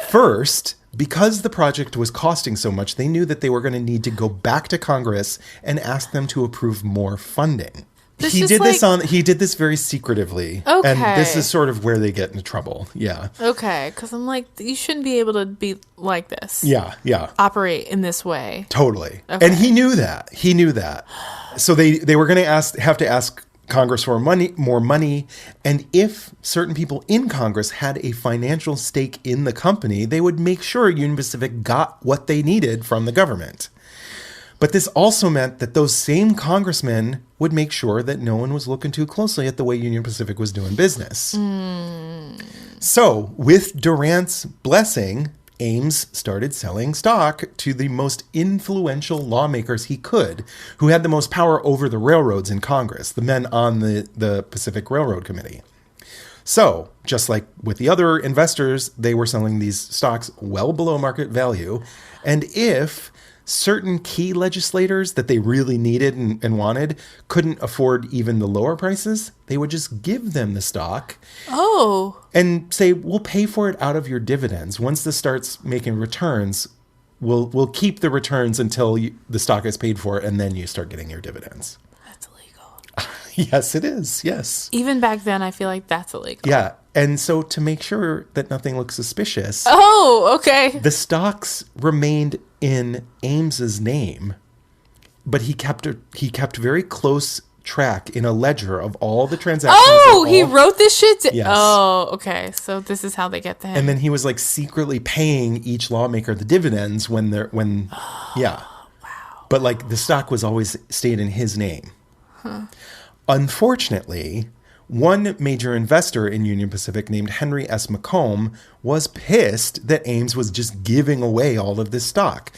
First, because the project was costing so much, they knew that they were going to need to go back to Congress and ask them to approve more funding. He did this very secretively. Okay. And this is sort of where they get into trouble. Yeah. Okay. Because I'm like, you shouldn't be able to be like this. Yeah. Operate in this way. Totally. Okay. And he knew that. So they were going to have to ask Congress for more money. And if certain people in Congress had a financial stake in the company, they would make sure Union Pacific got what they needed from the government. But this also meant that those same congressmen would make sure that no one was looking too closely at the way Union Pacific was doing business. So, with Durant's blessing, Ames started selling stock to the most influential lawmakers he could, who had the most power over the railroads in Congress, the men on the Pacific Railroad Committee. So, just like with the other investors, they were selling these stocks well below market value. And if certain key legislators that they really needed and wanted couldn't afford even the lower prices, they would just give them the stock. Oh. And say, we'll pay for it out of your dividends. Once this starts making returns, we'll keep the returns until the stock is paid for, and then you start getting your dividends. That's illegal. Yes, it is. Yes. Even back then, I feel like that's illegal. Yeah. And so to make sure that nothing looks suspicious. Oh, okay. The stocks remained in Ames's name, but he kept very close track in a ledger of all the transactions. Oh, he wrote this shit? Yes. Oh, okay. So this is how they get to him. And then he was like secretly paying each lawmaker the dividends yeah. Wow. But like the stock was always stayed in his name. Huh. Unfortunately, one major investor in Union Pacific named Henry S. McComb was pissed that Ames was just giving away all of this stock.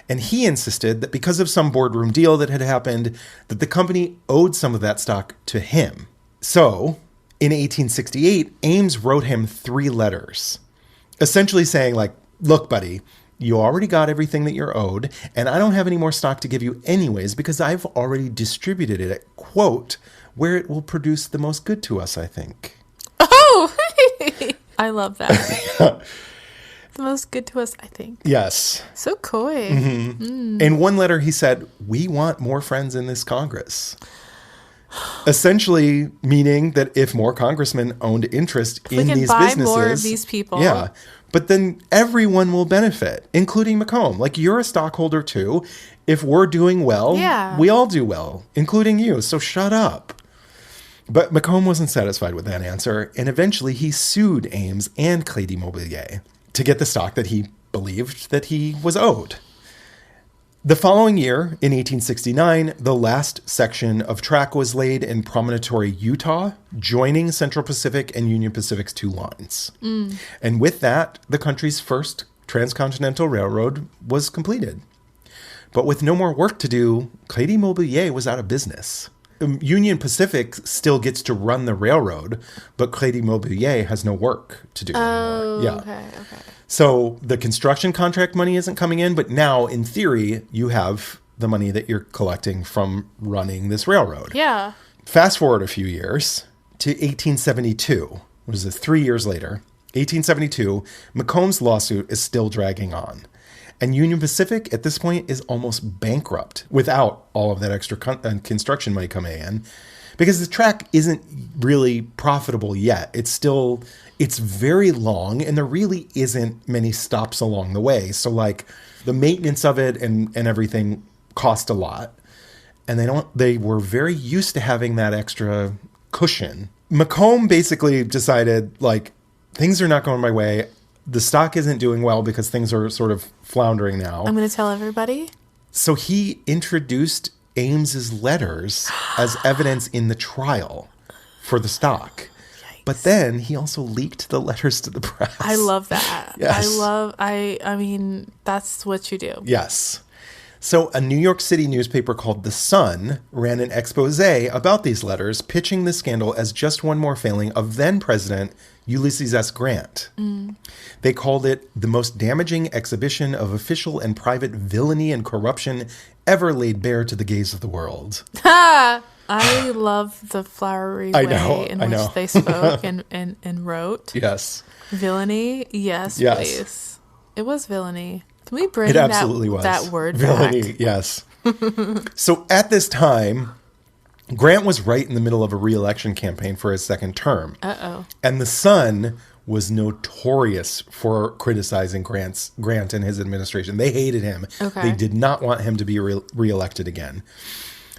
And he insisted that because of some boardroom deal that had happened, that the company owed some of that stock to him. So, in 1868, Ames wrote him 3 letters, essentially saying like, look, buddy, you already got everything that you're owed, and I don't have any more stock to give you anyways because I've already distributed it at, quote, where it will produce the most good to us, I think. Oh, I love that. The most good to us, I think. Yes. So coy. Mm-hmm. In one letter, he said, we want more friends in this Congress. Essentially meaning that if more congressmen owned interest in these businesses. More of these people. Yeah. But then everyone will benefit, including McComb. Like, you're a stockholder too. If we're doing well, we all do well, including you. So shut up. But McComb wasn't satisfied with that answer, and eventually he sued Ames and Crédit Mobilier to get the stock that he believed that he was owed. The following year, in 1869, the last section of track was laid in Promontory, Utah, joining Central Pacific and Union Pacific's two lines. And with that, the country's first transcontinental railroad was completed. But with no more work to do, Credit Mobilier was out of business. Union Pacific still gets to run the railroad, but Crédit Mobilier has no work to do anymore. Yeah. Okay. So the construction contract money isn't coming in, but now, in theory, you have the money that you're collecting from running this railroad. Yeah. Fast forward a few years to 1872, which is 3 years later. 1872, McComb's lawsuit is still dragging on. And Union Pacific, at this point, is almost bankrupt without all of that extra construction money coming in, because the track isn't really profitable yet. It's very long, and there really isn't many stops along the way. So, like, the maintenance of it and everything cost a lot. And they were very used to having that extra cushion. McComb basically decided, like, things are not going my way. The stock isn't doing well because things are sort of floundering now. I'm going to tell everybody. So he introduced Ames's letters as evidence in the trial for the stock. Yikes. But then he also leaked the letters to the press. I love that. Yes. I mean, that's what you do. Yes. So a New York City newspaper called The Sun ran an expose about these letters, pitching the scandal as just one more failing of then-President Ulysses S. Grant. They called it the most damaging exhibition of official and private villainy and corruption ever laid bare to the gaze of the world. I love the flowery way in which they spoke and wrote. Yes. Villainy? Yes, yes, please. It was villainy. Can we bring that word villainy, back? Yes. So at this time, Grant was right in the middle of a re-election campaign for his second term. Uh-oh. And the Sun was notorious for criticizing Grant and his administration. They hated him. Okay. They did not want him to be re-elected again.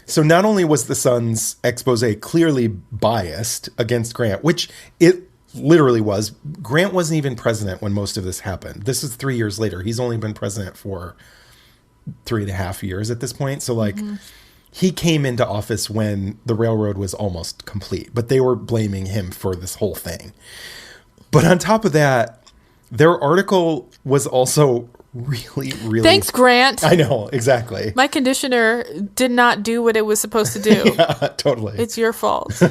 So not only was the Sun's expose clearly biased against Grant, which it literally was. Grant wasn't even president when most of this happened. This is 3 years later. He's only been president for 3.5 years at this point. So, like, he came into office when the railroad was almost complete, but they were blaming him for this whole thing. But on top of that, their article was also really... Thanks, Grant. I know, exactly. My conditioner did not do what it was supposed to do. Yeah, totally. It's your fault.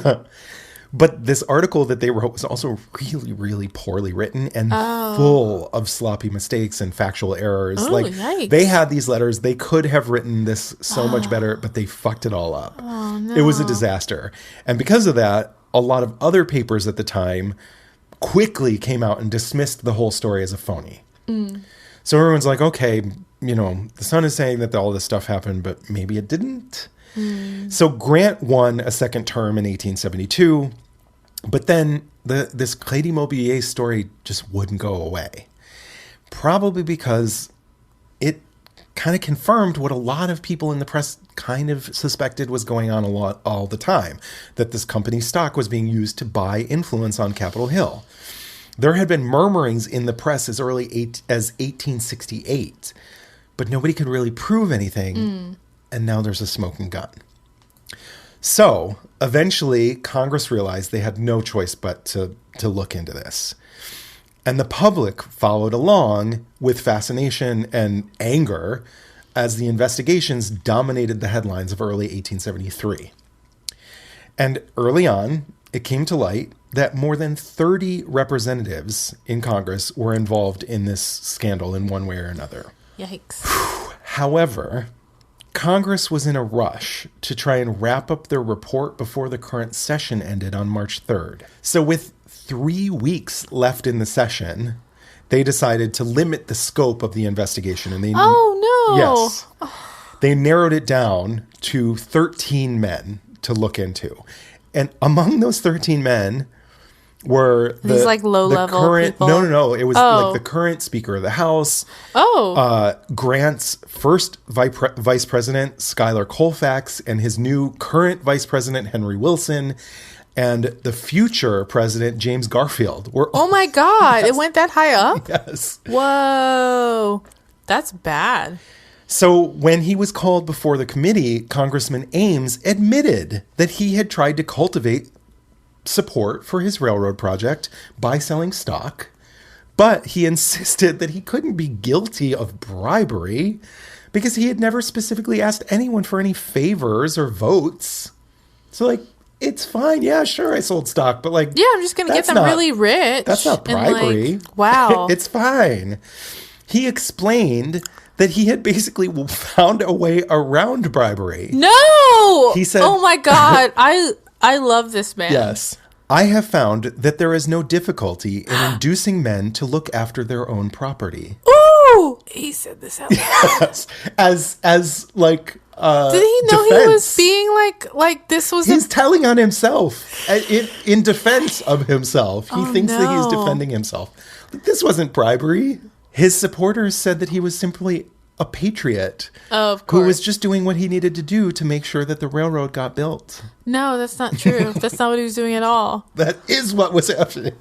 But this article that they wrote was also really, really poorly written and full of sloppy mistakes and factual errors. Yikes. They had these letters. They could have written this so much better, but they fucked it all up. Oh, no. It was a disaster. And because of that, a lot of other papers at the time quickly came out and dismissed the whole story as a phony. So everyone's like, okay, the Sun is saying that all this stuff happened, but maybe it didn't. So Grant won a second term in 1872. But then this Crédit Mobilier story just wouldn't go away. Probably because it kind of confirmed what a lot of people in the press kind of suspected was going on all the time, that this company's stock was being used to buy influence on Capitol Hill. There had been murmurings in the press as early as 1868, but nobody could really prove anything, and now there's a smoking gun. So, eventually, Congress realized they had no choice but to look into this. And the public followed along with fascination and anger as the investigations dominated the headlines of early 1873. And early on, it came to light that more than 30 representatives in Congress were involved in this scandal in one way or another. Yikes. However, Congress was in a rush to try and wrap up their report before the current session ended on March 3rd. So with 3 weeks left in the session, they decided to limit the scope of the investigation. And Yes. They narrowed it down to 13 men to look into. And among those 13 men were these like low-level current people? No. It was like the current Speaker of the House. Grant's first Vice President, Schuyler Colfax, and his new current Vice President, Henry Wilson, and the future President, James Garfield. Oh my God. Yes. It went that high up? Yes. Whoa. That's bad. So when he was called before the committee, Congressman Ames admitted that he had tried to cultivate support for his railroad project by selling stock, but he insisted that he couldn't be guilty of bribery because he had never specifically asked anyone for any favors or votes. So, like, it's fine. Yeah, sure, I sold stock, but, like... Yeah, I'm just going to get them really rich. That's not bribery. Like, wow. It's fine. He explained that he had basically found a way around bribery. No! He said... Oh, my God. I love this man. Yes. I have found that there is no difficulty in inducing men to look after their own property. Ooh! He said this out loud. Yes. As like, did he know defense. he was being like this was... He's telling on himself in defense of himself. He thinks that he's defending himself. This wasn't bribery. His supporters said that he was simply a patriot of course, who was just doing what he needed to do to make sure that the railroad got built. No, that's not true. That's not what he was doing at all. That is what was happening.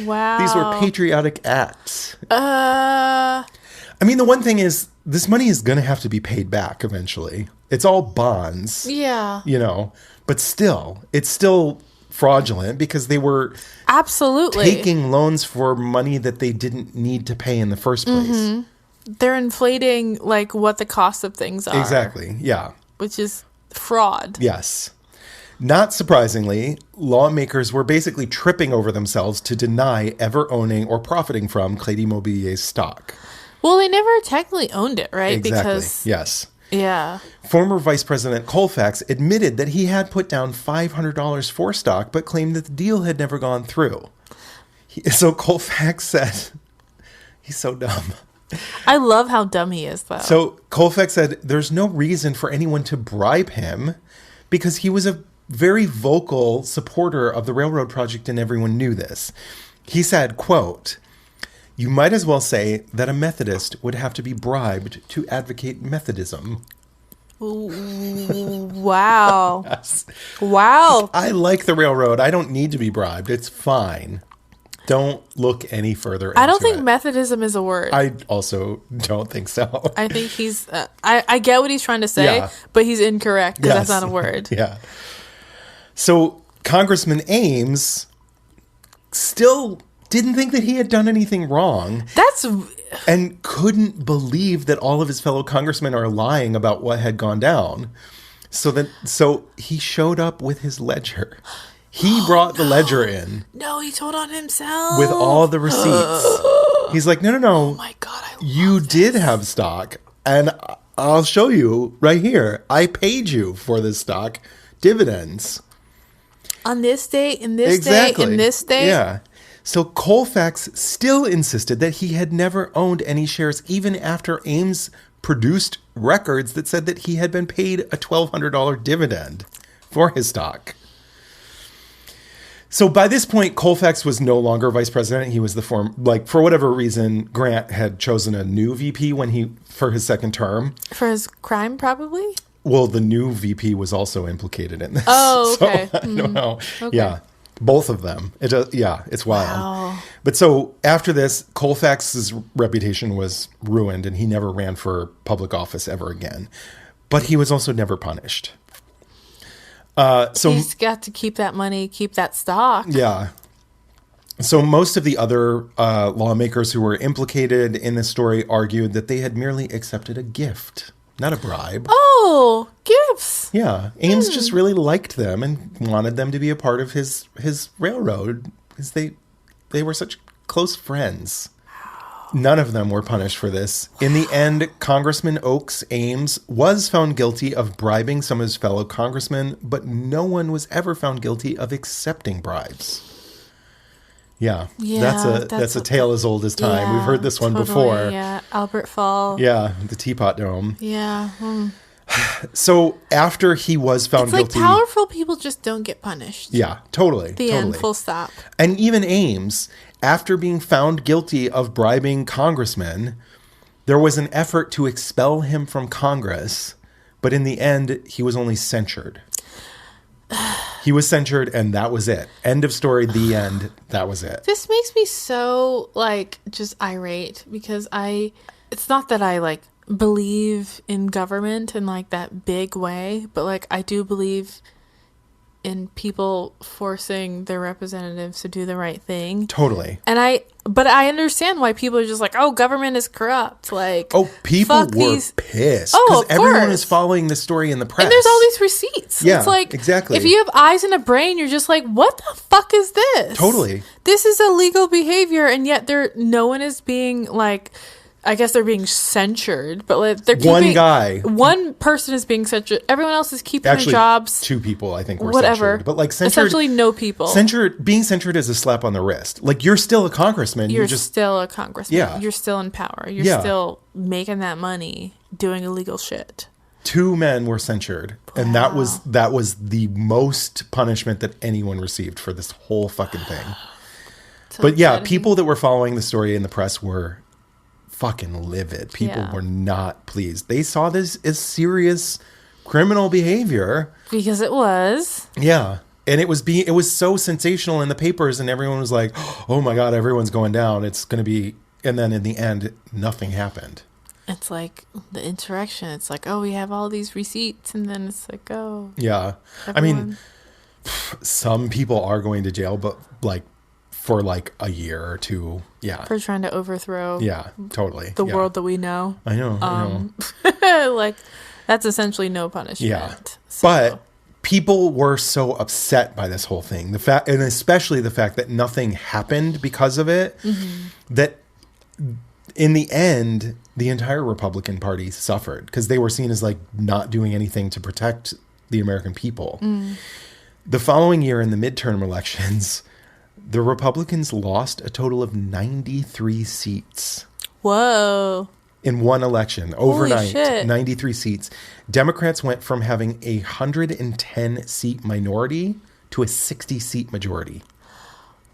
Wow. These were patriotic acts. I mean, the one thing is, this money is going to have to be paid back eventually. It's all bonds. Yeah. You know, but still, it's still fraudulent because they were absolutely taking loans for money that they didn't need to pay in the first place. Mm-hmm. They're inflating like what the cost of things are. Exactly. Yeah. Which is fraud. Yes. Not surprisingly, lawmakers were basically tripping over themselves to deny ever owning or profiting from Crédit Mobilier's stock. Well, they never technically owned it, right? Exactly. Because yes. Yeah. Former Vice President Colfax admitted that he had put down $500 for stock, but claimed that the deal had never gone through. So Colfax said, he's so dumb. I love how dumb he is, though. So Colfax said there's no reason for anyone to bribe him because he was a very vocal supporter of the railroad project and everyone knew this. He said, quote, "You might as well say that a Methodist would have to be bribed to advocate Methodism." Wow. Yes. Wow. I like the railroad. I don't need to be bribed. It's fine. Don't look any further into it. I don't think Methodism is a word. I also don't think so. I think he's... I get what he's trying to say, but he's incorrect because that's not a word. Yeah. So Congressman Ames still didn't think that he had done anything wrong. And couldn't believe that all of his fellow congressmen are lying about what had gone down. So he showed up with his ledger. He brought the ledger in. No, he told on himself. With all the receipts. He's like, no. Oh my God, you did have stock. And I'll show you right here. I paid you for this stock. Dividends. On this date, in this date, in this date. Yeah. So Colfax still insisted that he had never owned any shares even after Ames produced records that said that he had been paid a $1,200 dividend for his stock. So by this point, Colfax was no longer vice president. He was for whatever reason, Grant had chosen a new VP for his second term. For his crime, probably? Well, the new VP was also implicated in this. Oh, okay. So, I don't know. Okay. Yeah. Both of them. It's wild. Wow. But so after this, Colfax's reputation was ruined and he never ran for public office ever again. But he was also never punished. So he's got to keep that money, keep that stock. Yeah. So most of the other lawmakers who were implicated in this story argued that they had merely accepted a gift, not a bribe. Oh, gifts. Yeah. Ames just really liked them and wanted them to be a part of his railroad because they were such close friends. None of them were punished for this. In the end, Congressman Oakes Ames was found guilty of bribing some of his fellow congressmen, but no one was ever found guilty of accepting bribes. Yeah, that's a tale as old as time. We've heard this one before. Yeah, Albert Fall. Yeah, the Teapot Dome. Yeah. So after he was found guilty... like powerful people just don't get punished. Yeah, totally. The end, full stop. And even Ames, after being found guilty of bribing congressmen, there was an effort to expel him from Congress, but in the end, he was only censured. He was censured, and that was it. End of story, the end, that was it. This makes me so, just irate, because it's not that I, believe in government in like that big way, but like I do believe in people forcing their representatives to do the right thing. Totally. But I understand why people are just like, oh, government is corrupt. Like, people were pissed because everyone is following the story in the press. And there's all these receipts. Yeah, it's like, exactly. If you have eyes and a brain, you're just like, what the fuck is this? Totally. This is illegal behavior, and yet no one is being like, I guess they're being censured, but like they're keeping one person is being censured. Everyone else is keeping their jobs. 2 people, I think, were whatever. censured. But like essentially no people. Being censured is a slap on the wrist. Like you're still a congressman. You're still a congressman. Yeah. You're still in power. You're still making that money doing illegal shit. 2 men were censured, and that was the most punishment that anyone received for this whole fucking thing. But yeah, people that were following the story in the press were fucking livid. People were not pleased. They saw this as serious criminal behavior because it was. Yeah, and it was so sensational in the papers, and everyone was like, "Oh my god, everyone's going down. It's going to be." And then in the end, nothing happened. It's like the insurrection. It's like, oh, we have all these receipts, and then it's like, oh, yeah. I mean, some people are going to jail, but like for like a year or 2. Yeah. For trying to overthrow. Yeah, totally. The world that we know. I know. Like, that's essentially no punishment. Yeah. So. But people were so upset by this whole thing. And especially the fact that nothing happened because of it, that in the end, the entire Republican Party suffered because they were seen as like not doing anything to protect the American people. The following year in the midterm elections, the Republicans lost a total of 93 seats. Whoa. In one election, overnight, Holy shit. 93 seats. Democrats went from having a 110-seat minority to a 60-seat majority.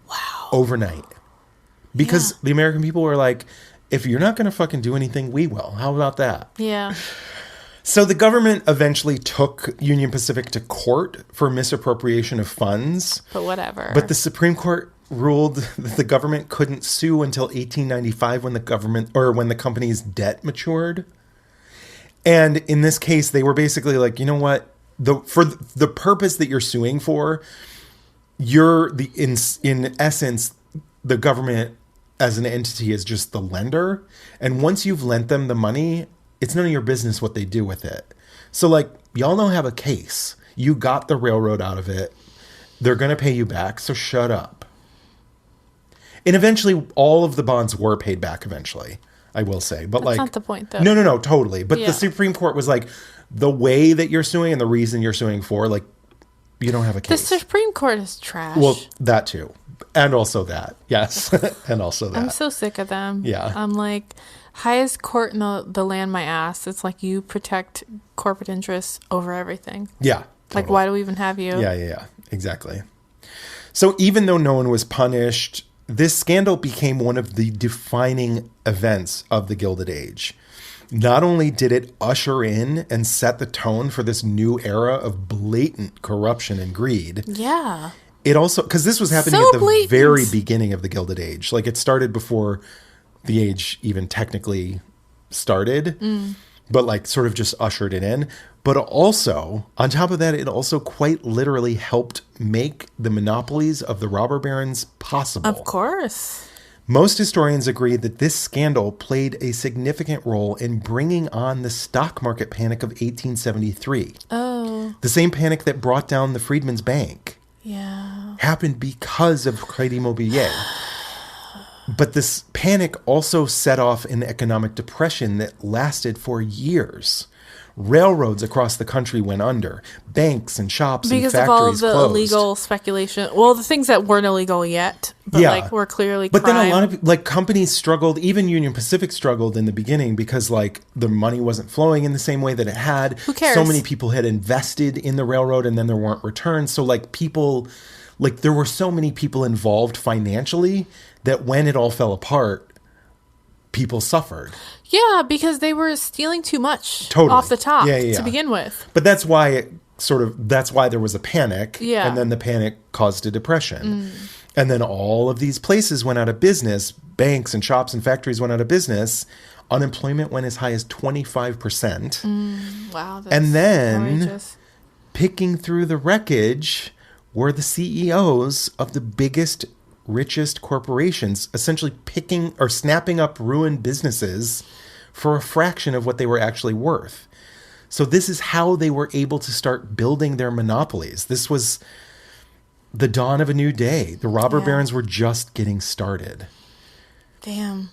Wow. Overnight. Because the American people were like, if you're not going to fucking do anything, we will. How about that? Yeah. So the government eventually took Union Pacific to court for misappropriation of funds. But whatever. But the Supreme Court ruled that the government couldn't sue until 1895 when the company's debt matured. And in this case, they were basically like, you know what? For the purpose that you're suing for, in essence, the government as an entity is just the lender. And once you've lent them the money, it's none of your business what they do with it. So, like, y'all don't have a case. You got the railroad out of it. They're going to pay you back, so shut up. And eventually, all of the bonds were paid back eventually, I will say. But that's not the point, though. No, totally. But the Supreme Court was like, the way that you're suing and the reason you're suing for, like, you don't have a case. The Supreme Court is trash. Well, that too. And also that. Yes. And also that. I'm so sick of them. Yeah. I'm like, highest court in the land my ass. It's like you protect corporate interests over everything. Yeah. Like, why do we even have you? Yeah. Exactly. So even though no one was punished, this scandal became one of the defining events of the Gilded Age. Not only did it usher in and set the tone for this new era of blatant corruption and greed. Yeah. It also, because this was happening at the very beginning of the Gilded Age. Like, it started before the age even technically started, but like sort of just ushered it in. But also, on top of that, it also quite literally helped make the monopolies of the robber barons possible. Of course. Most historians agree that this scandal played a significant role in bringing on the stock market panic of 1873. Oh. The same panic that brought down the Freedmen's Bank. Yeah. Happened because of Crédit Mobilier. But this panic also set off an economic depression that lasted for years. Railroads across the country went under. Banks and shops and factories closed. Because of all the illegal speculation. Well, the things that weren't illegal yet, but like were clearly crime. But then a lot of like companies struggled. Even Union Pacific struggled in the beginning because like the money wasn't flowing in the same way that it had. Who cares? So many people had invested in the railroad and then there weren't returns. So like people, like there were so many people involved financially that when it all fell apart, people suffered. Yeah, because they were stealing too much off the top to begin with. But that's why that's why there was a panic. Yeah. And then the panic caused a depression. And then all of these places went out of business. Banks and shops and factories went out of business unemployment went as high as 25%. Wow. That's And then outrageous. picking through the wreckage were the CEOs of the biggest, richest corporations, essentially picking or snapping up ruined businesses for a fraction of what they were actually worth. So this is how they were able to start building their monopolies. This was the dawn of a new day. The robber barons were just getting started. Damn.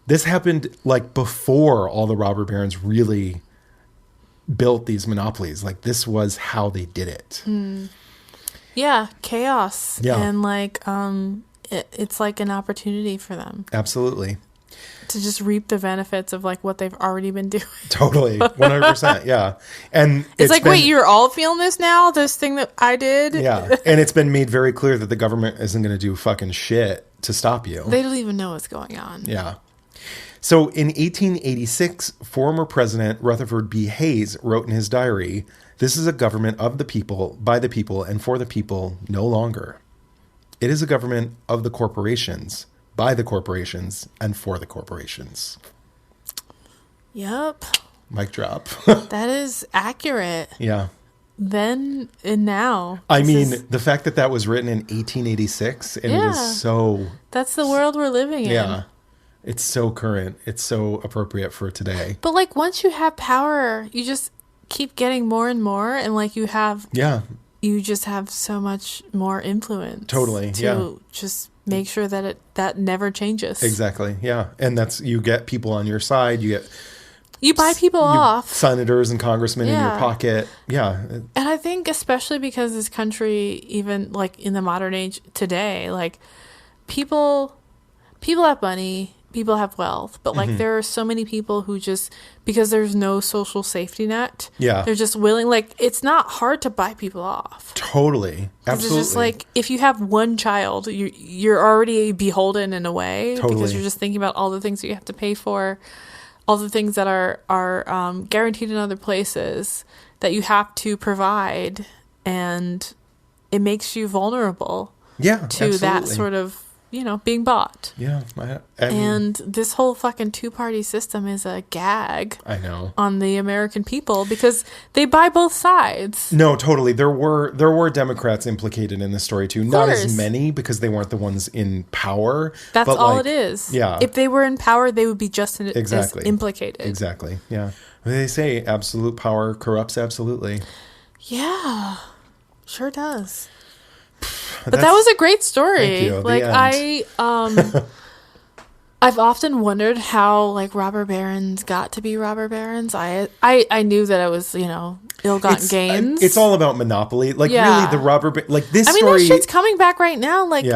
This happened like before all the robber barons really built these monopolies. Like this was how they did it. Yeah, chaos. Yeah. And like it's like an opportunity for them Absolutely. to just reap the benefits of like what they've already been doing. Totally. 100%. Yeah. And It's like, wait, you're all feeling this now? This thing that I did? Yeah. And it's been made very clear that the government isn't going to do fucking shit to stop you. They don't even know what's going on. Yeah. So in 1886, former President Rutherford B. Hayes wrote in his diary, "This is a government of the people, by the people, and for the people no longer. It is a government of the corporations, by the corporations, and for the corporations." Yep. Mic drop. That is accurate. Yeah. Then and now. I mean, the fact that that was written in 1886 and it is so... That's the world we're living in. Yeah. It's so current. It's so appropriate for today. But like once you have power, you just keep getting more and more, and like you just have so much more influence. Totally. To just make sure that that never changes. Exactly. Yeah. And that's, you get people on your side. You buy people off. Senators and congressmen in your pocket. Yeah. And I think especially because this country, even like in the modern age today, like people have money, people have wealth, but like there are so many people who just, because there's no social safety net, they're just willing, like it's not hard to buy people off. Totally. Absolutely. It's just like if you have one child, you're already beholden in a way because you're just thinking about all the things that you have to pay for, all the things that are guaranteed in other places that you have to provide, and it makes you vulnerable to that sort of, being bought. Yeah. And this whole fucking two-party system is a gag. I know. On the American people because they buy both sides. No, totally. There were Democrats implicated in this story too. Not as many because they weren't the ones in power. That's all it is. Yeah. If they were in power, they would be just as implicated. Exactly. Yeah. They say absolute power corrupts absolutely. Yeah. Sure does. But that was a great story. Thank you. Like I've often wondered how like robber barons got to be robber barons. I knew that it was, ill-gotten gains. It's all about monopoly. Like really the robber like this story. I mean, that shit's coming back right now. Like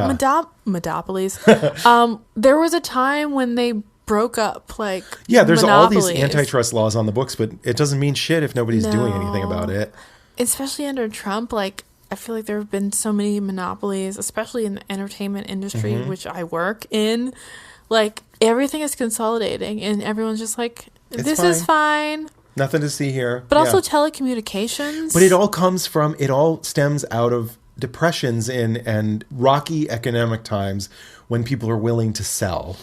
monopolies. There was a time when they broke up like there's monopolies. all these antitrust laws on the books, but it doesn't mean shit if nobody's doing anything about it. Especially under Trump, like I feel like there have been so many monopolies, especially in the entertainment industry, which I work in. Like everything is consolidating and everyone's just like, this is fine. Nothing to see here. But also telecommunications. But it all stems out of depressions and rocky economic times when people are willing to sell.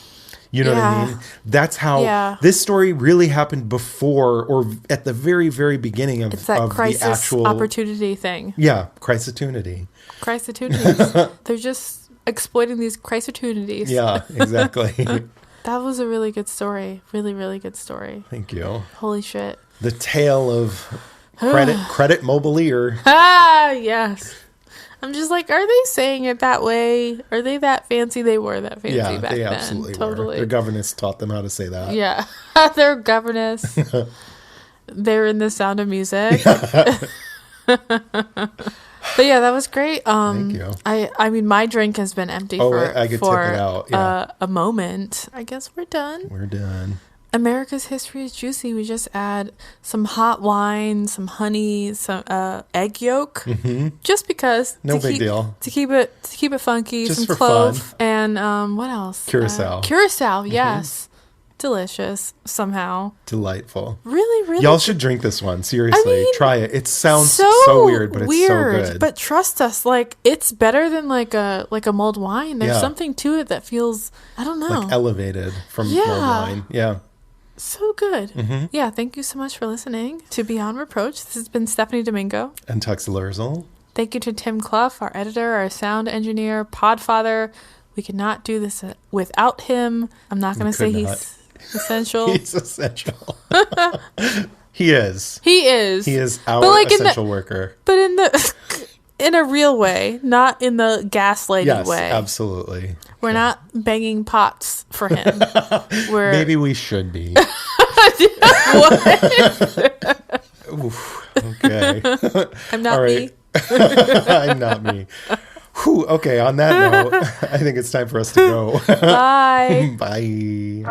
You know what I mean? That's how this story really happened before or at the very, very beginning of, it's that of crisis the actual opportunity thing. Yeah, crise-a-tunity. Crise-a-tunities. They're just exploiting these crise-a-tunities. Yeah, exactly. That was a really good story. Really, really good story. Thank you. Holy shit. The tale of Credit Mobilier. Ah, yes. I'm just like, are they saying it that way? Are they that fancy? They were that fancy back then. Yeah, they absolutely totally. were. Their governess taught them how to say that. Yeah. Their governess. They're in The Sound of Music. But yeah, that was great. Thank you. I mean, my drink has been empty for I could tip it out. A moment. I guess we're done. We're done. America's history is juicy. We just add some hot wine, some honey, some egg yolk, just because. No big deal. To keep it funky. Just some for clove fun. And what else? Curacao. Curacao, yes. Delicious somehow. Delightful. Really, really. Y'all should drink this one. Seriously, I mean, try it. It sounds so weird, but it's so good. But trust us, like it's better than like a mulled wine. There's something to it that feels, I don't know, like elevated from mulled wine. Yeah. So good. Yeah, thank you so much for listening to Beyond Reproach. This has been Stephanie Domingo. And Tux Lurzel. Thank you to Tim Clough, our editor, our sound engineer, Podfather. We could not do this without him. I'm not going to say he's essential. He's essential. He is. He is. He is our essential worker. But in a real way, not in the gaslighting way. Yes, absolutely. We're not banging pots for him. Maybe we should be. What? Oof, okay. I'm not me. I'm not me. Whew, okay, on that note, I think it's time for us to go. Bye. Bye.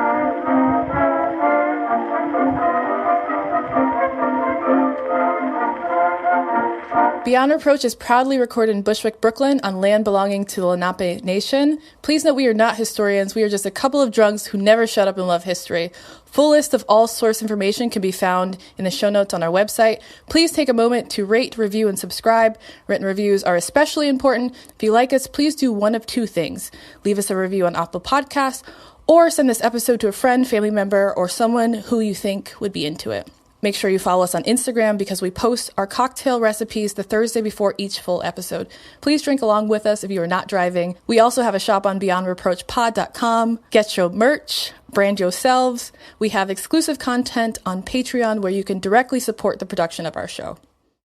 Beyond Reproach is proudly recorded in Bushwick, Brooklyn, on land belonging to the Lenape Nation. Please note we are not historians. We are just a couple of drunks who never shut up and love history. Full list of all source information can be found in the show notes on our website. Please take a moment to rate, review, and subscribe. Written reviews are especially important. If you like us, please do one of two things. Leave us a review on Apple Podcasts, or send this episode to a friend, family member, or someone who you think would be into it. Make sure you follow us on Instagram because we post our cocktail recipes the Thursday before each full episode. Please drink along with us if you are not driving. We also have a shop on beyondreproachpod.com. Get your merch, brand yourselves. We have exclusive content on Patreon where you can directly support the production of our show.